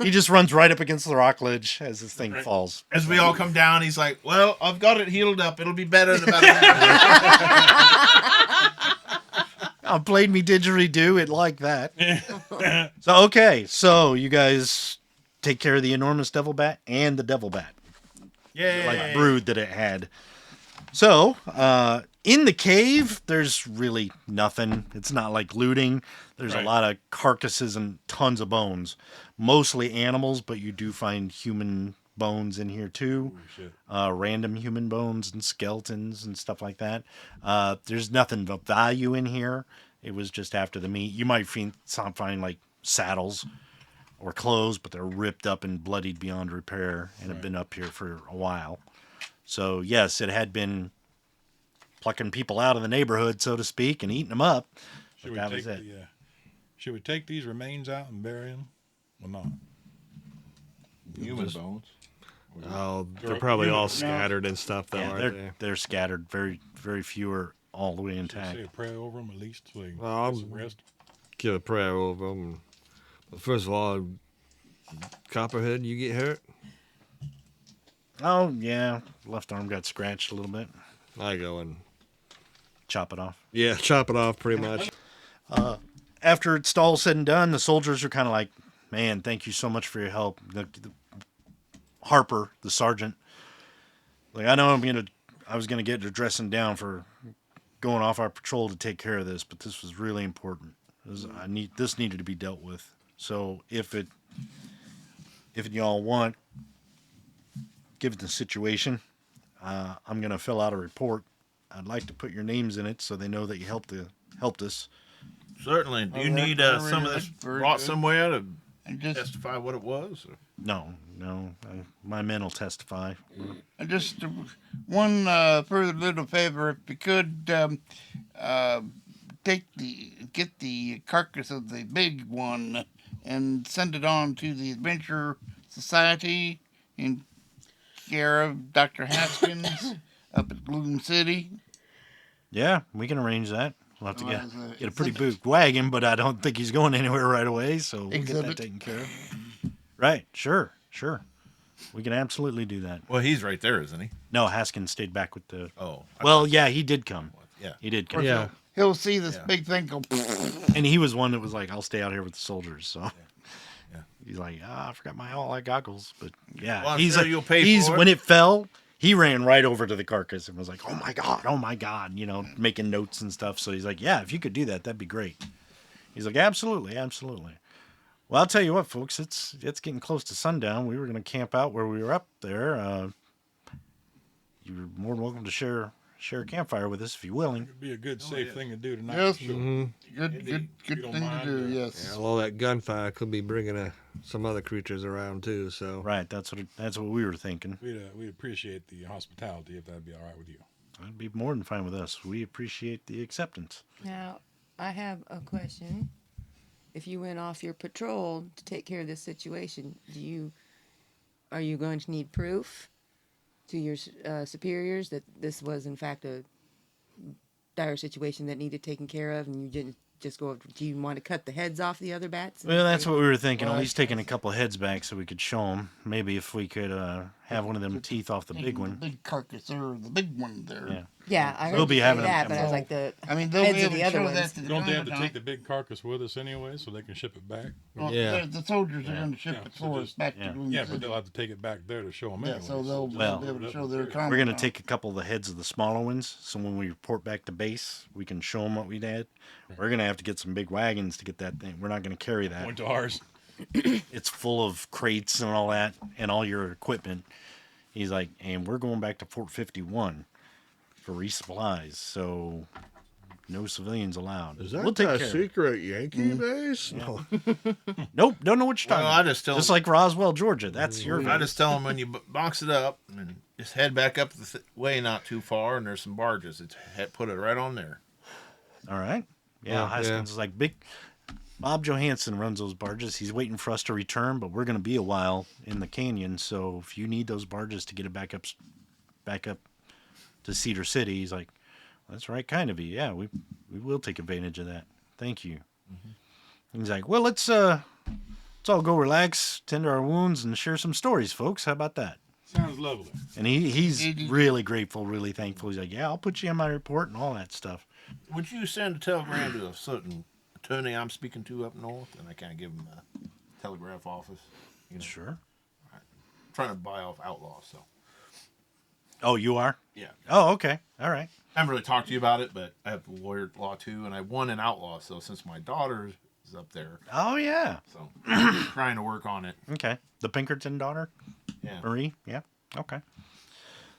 He just runs right up against the rock ledge as this thing falls. As we all come down, he's like, "Well, I've got it healed up. It'll be better in about a week." I played me didgeridoo. It like that. So you guys take care of the enormous devil bat and the devil bat, Yay. like brood that it had. So in the cave, there's really nothing. It's not like looting. There's Right. a lot of carcasses and tons of bones, mostly animals, but you do find human bones in here too. shit. Random human bones and skeletons and stuff like that. There's nothing of value in here. It was just after the meat. You might find like saddles or clothes, but they're ripped up and bloodied beyond repair and have been up here for a while. So yes, it had been plucking people out of the neighborhood, so to speak, and eating them up. Should But we that take was it. should we take these remains out and bury them? Or not? Human bones. Oh, they're probably all scattered and stuff, though, Yeah, aren't they? they're scattered. Very, very few are all the way Should we intact. say a prayer over them at least so they can Well, get some rest? Give a prayer over them. But first of all, Copperhead, you get hurt? Oh yeah, left arm got scratched a little bit. I go and Chop it off. yeah, chop it off pretty much. After it's all said and done, the soldiers are kind of like, "Man, thank you so much for your help." Harper, the sergeant, like, I know I was gonna get your dressing down for going off our patrol to take care of this, but this was really important. This needed to be dealt with. So if y'all want, given the situation, I'm gonna fill out a report. I'd like to put your names in it so they know that you helped us. Certainly. Do you Oh, need that's some of very this good. Very brought good. somewhere to And just, testify what it was? Or? No, my men will testify. and just one further little favor, if you could get the carcass of the big one and send it on to the Adventure Society in care of Dr. Haskins up at Gloom City. Yeah, we can arrange that. We'll have to Well, it's a- get a pretty big wagon, but I don't think he's going anywhere right away, so we'll get that Exhibit. taken care of. Right, sure. We can absolutely do that. Well, he's right there, isn't he? No, Haskins stayed back with the... Oh. Well, yeah, he did come. Yeah. He did come. Yeah. He'll see this Yeah. big thing go. And he was one that was like, I'll stay out here with the soldiers, so... Yeah. He's like, I forgot my all goggles, but yeah. Well, I'm he's sure like, you'll pay for it. when it fell, he ran right over to the carcass and was like, oh my God, making notes and stuff. So he's like, yeah, if you could do that, that'd be great. He's like, absolutely. Well, I'll tell you what, folks, it's getting close to sundown. We were going to camp out where we were up there. You're more than welcome to share a campfire with us if you're willing. It'd be a good, safe thing to do tonight. Yes. for sure. Good You don't thing to mind, do. Yes. Yeah, all that gunfire could be bringing some other creatures around too. So Right, that's what we were thinking. We'd appreciate the hospitality if that'd be all right with you. That'd be more than fine with us. We appreciate the acceptance. Now, I have a question. If you went off your patrol to take care of this situation, are you going to need proof to your superiors that this was in fact a dire situation that needed taken care of, and you didn't just go? Do you want to cut the heads off the other bats? Well, that's what we were thinking. At least taking a couple of heads back so we could show them. Maybe if we could have one of them teeth off the big The one. big carcass or the big one there. Yeah. Yeah, I heard We'll be you say having them that, come but I was out. like the I mean, they'll heads be of able the to other show ones. that to the Don't they have to commandant. take the big carcass with us anyway so they can ship it back? Well, Yeah. the soldiers are going to ship Yeah, it so for us just- back yeah. to Gloom Yeah, City. but they'll have to take it back there to show them Yeah, anyway. so they'll Well, be able to show their We're going to commandant. take a couple of the heads of the smaller ones, so when we report back to base, we can show them what we did. We're going to have to get some big wagons to get that thing. We're not going to carry that. Point to ours. It's full of crates and all that, and all your equipment. He's like, and we're going back to Fort 51 for resupplies, so no civilians allowed. Is that we'll take a care. secret Yankee base? Yeah. No. Nope, don't know what you're talking Well, I about. just tell Just them, like Roswell, Georgia. That's your I just tell them when you box it up and just head back up the way not too far, and there's some barges. Put it right on there. All right. Yeah, Haskins is like big. Bob Johansson runs those barges. He's waiting for us to return, but we're going to be a while in the canyon. So if you need those barges to get it back up to Cedar City, he's like, that's right, kind of you. Yeah, we will take advantage of that. Thank you. Mm-hmm. He's like, well, let's all go relax, tend to our wounds, and share some stories, folks. How about that? Sounds lovely. And he's really grateful, really thankful. He's like, yeah, I'll put you in my report and all that stuff. Would you send a telegram to a certain attorney I'm speaking to up north, and I can't give him a telegraph office? You know? Sure. Right. I'm trying to buy off outlaws, so. Oh, you are? Yeah. Oh, okay. All right. I haven't really talked to you about it, but I have the lawyer law too, and I won an outlaw. So since my daughter is up there, Oh, yeah. so I'm trying to work on it. Okay. The Pinkerton daughter? Yeah. Marie? Yeah. Okay.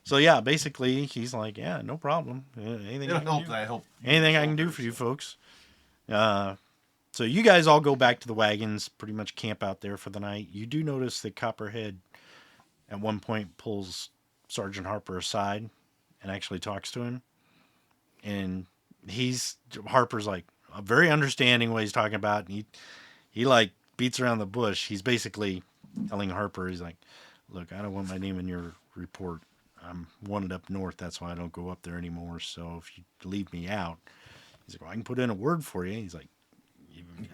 So, yeah, basically, he's like, yeah, no problem. Anything I can do for you folks. So you guys all go back to the wagons, pretty much camp out there for the night. You do notice that Copperhead at one point pulls Sergeant Harper aside and actually talks to him. And Harper's like very understanding what he's talking about. And he like beats around the bush. He's basically telling Harper, he's like, look, I don't want my name in your report. I'm wanted up north. That's why I don't go up there anymore. So if you leave me out, he's like, well, I can put in a word for you. He's like,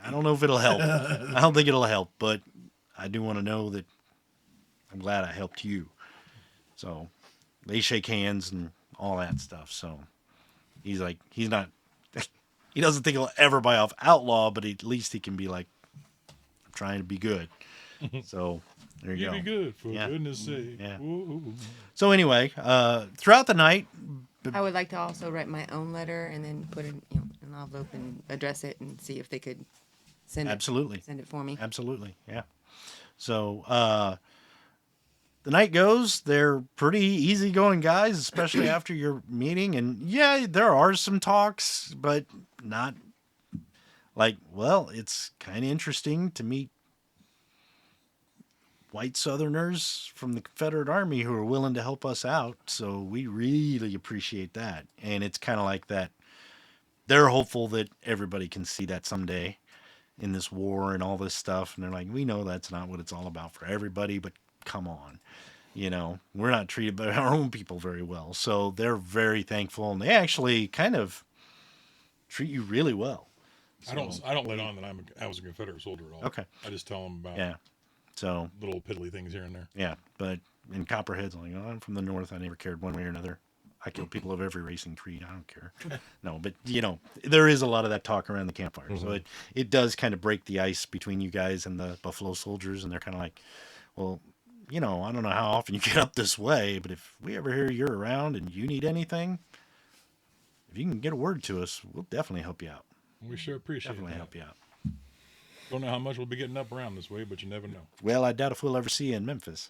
I don't know if it'll help. I don't think it'll help, but I do want to know that I'm glad I helped you. So they shake hands and all that stuff. So he's like, he doesn't think he'll ever buy off outlaw, but at least he can be like, I'm trying to be good. So there you go. Be good, for goodness sake. Yeah. Ooh. So anyway, throughout the night, I would like to also write my own letter and then put it in an envelope and address it and see if they could send it for me. Absolutely, yeah. So the night goes. They're pretty easygoing guys, especially after your meeting. And yeah, there are some talks, but not like, well, it's kind of interesting to meet white Southerners from the Confederate Army who are willing to help us out. So we really appreciate that. And it's kind of like that. They're hopeful that everybody can see that someday in this war and all this stuff. And they're like, we know that's not what it's all about for everybody, but come on. We're not treated by our own people very well. So they're very thankful. And they actually kind of treat you really well. So, I don't let on that I was a Confederate soldier at all. Okay. I just tell them about little piddly things here and there. Yeah, but in Copperhead's like, oh, I'm from the north. I never cared one way or another. I kill people of every racing creed. I don't care. No, but there is a lot of that talk around the campfire. Mm-hmm. So it does kind of break the ice between you guys and the Buffalo Soldiers, and they're kind of like, well, I don't know how often you get up this way, but if we ever hear you're around and you need anything, if you can get a word to us, we'll definitely help you out. We sure appreciate it. Definitely help you out. Don't know how much we'll be getting up around this way, but you never know. Well, I doubt if we'll ever see you in Memphis.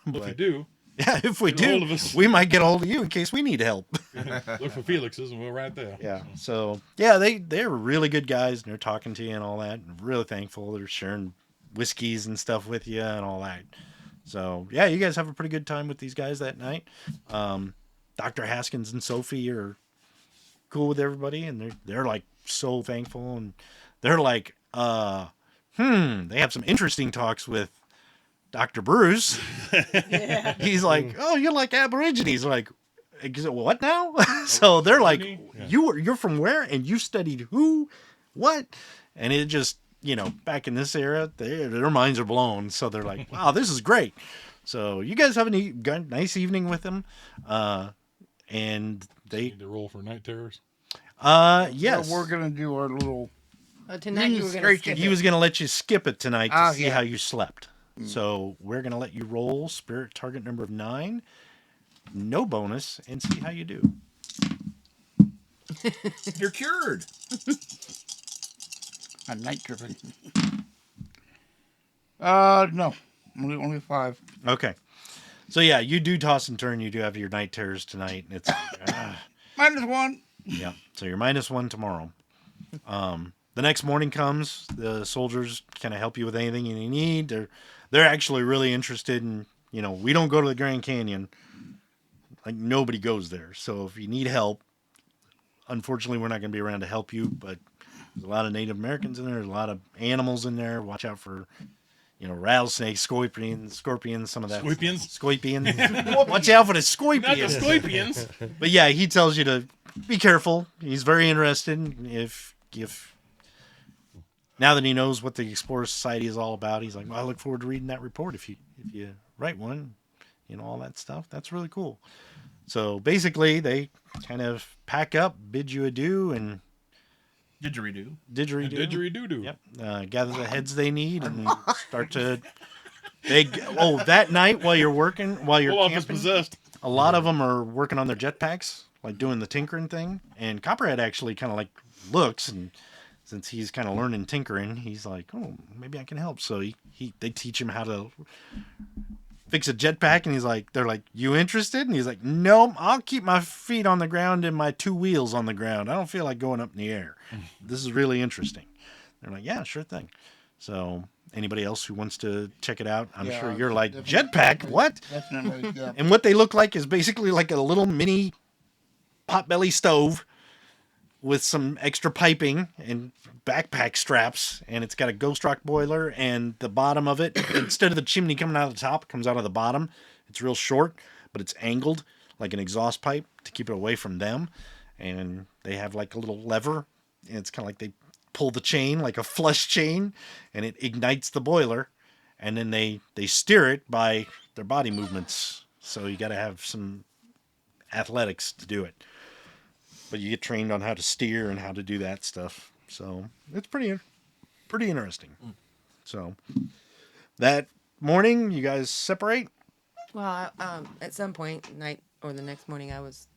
But if you do, yeah, if we do, we might get a hold of you in case we need help. Look for Felix's, and we're right there. Yeah. So yeah, they're really good guys, and they're talking to you and all that. And really thankful. They're sharing whiskeys and stuff with you and all that. So yeah, you guys have a pretty good time with these guys that night. Dr. Haskins and Sophie are cool with everybody, and they're like so thankful, and they're like, they have some interesting talks with Dr. Bruce. Yeah. He's like, oh, you're like Aborigines. Like, what now? So they're like, you're from where? And you studied who? What? And it just, back in this era, their minds are blown. So they're like, wow, this is great. So you guys have a nice evening with them. And they need to roll for night terrors. Yes. So we're gonna do our little. Tonight you were gonna skip He was gonna let you skip it tonight to see yeah. how you slept. So we're gonna let you roll spirit target number 9, no bonus, and see how you do. You're cured. A night driven. No, only 5. Okay. So yeah, you do toss and turn. You do have your night terrors tonight. It's -1. yeah. So you're -1 tomorrow. The next morning comes. The soldiers kind of help you with anything you need. They're actually really interested in. We don't go to the Grand Canyon. Like nobody goes there. So if you need help, unfortunately, we're not going to be around to help you. But there's a lot of Native Americans in there. There's a lot of animals in there. Watch out for. Rattlesnakes, scorpions, some of that. Scorpions. Watch out for the scorpions. Not the scorpions. But yeah, he tells you to be careful. He's very interested. If now that he knows what the Explorer Society is all about, he's like, well, I look forward to reading that report. If you write one, all that stuff. That's really cool. So basically, they kind of pack up, bid you adieu, and Didgeridoo. Didgeridoo. Yep. Gather the heads they need and start to. That night while you're Olaf camping, is possessed. a lot of them are working on their jetpacks, like doing the tinkering thing. And Copperhead actually kind of like looks, and since he's kind of learning tinkering, he's like, oh, maybe I can help. So they teach him how to fix a jetpack, and they're like, you interested? And he's like, nope, I'll keep my feet on the ground and my 2 wheels on the ground. I don't feel like going up in the air. This is really interesting. They're like, yeah, sure thing. So anybody else who wants to check it out, I'm sure you're like, jetpack, what? Definitely, yeah. And what they look like is basically like a little mini potbelly stove with some extra piping and backpack straps, and it's got a ghost rock boiler, and the bottom of it, instead of the chimney coming out of the top, it comes out of the bottom. It's real short, but it's angled like an exhaust pipe to keep it away from them. And they have like a little lever, and it's kind of like they pull the chain like a flush chain, and it ignites the boiler, and then they steer it by their body movements. So you got to have some athletics to do it. But you get trained on how to steer and how to do that stuff. So it's pretty interesting. So that morning, you guys separate? Well, at some point, night or the next morning, I was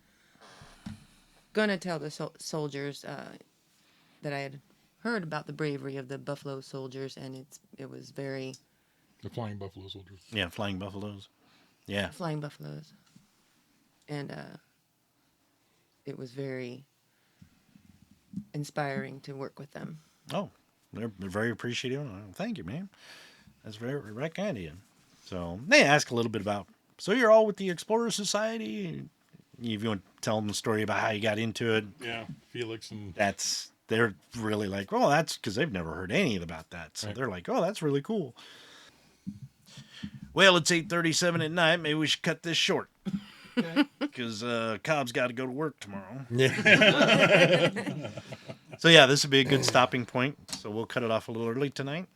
gonna tell the soldiers that I had heard about the bravery of the Buffalo soldiers, and it was very The Flying Buffalo Soldiers. Yeah, Flying Buffaloes. Yeah. Flying Buffaloes, and it was very inspiring to work with them. Oh, they're very appreciative. Oh, thank you, man. That's very kind of you. So they ask a little bit about, so you're all with the Explorer Society? If you want to tell them the story about how you got into it. Yeah, Felix and... They're really like, oh, that's because they've never heard anything about that. So They're like, oh, that's really cool. Well, it's 8:37 at night. Maybe we should cut this short. Because Cobb's got to go to work tomorrow. Yeah. So yeah, this would be a good stopping point. So we'll cut it off a little early tonight.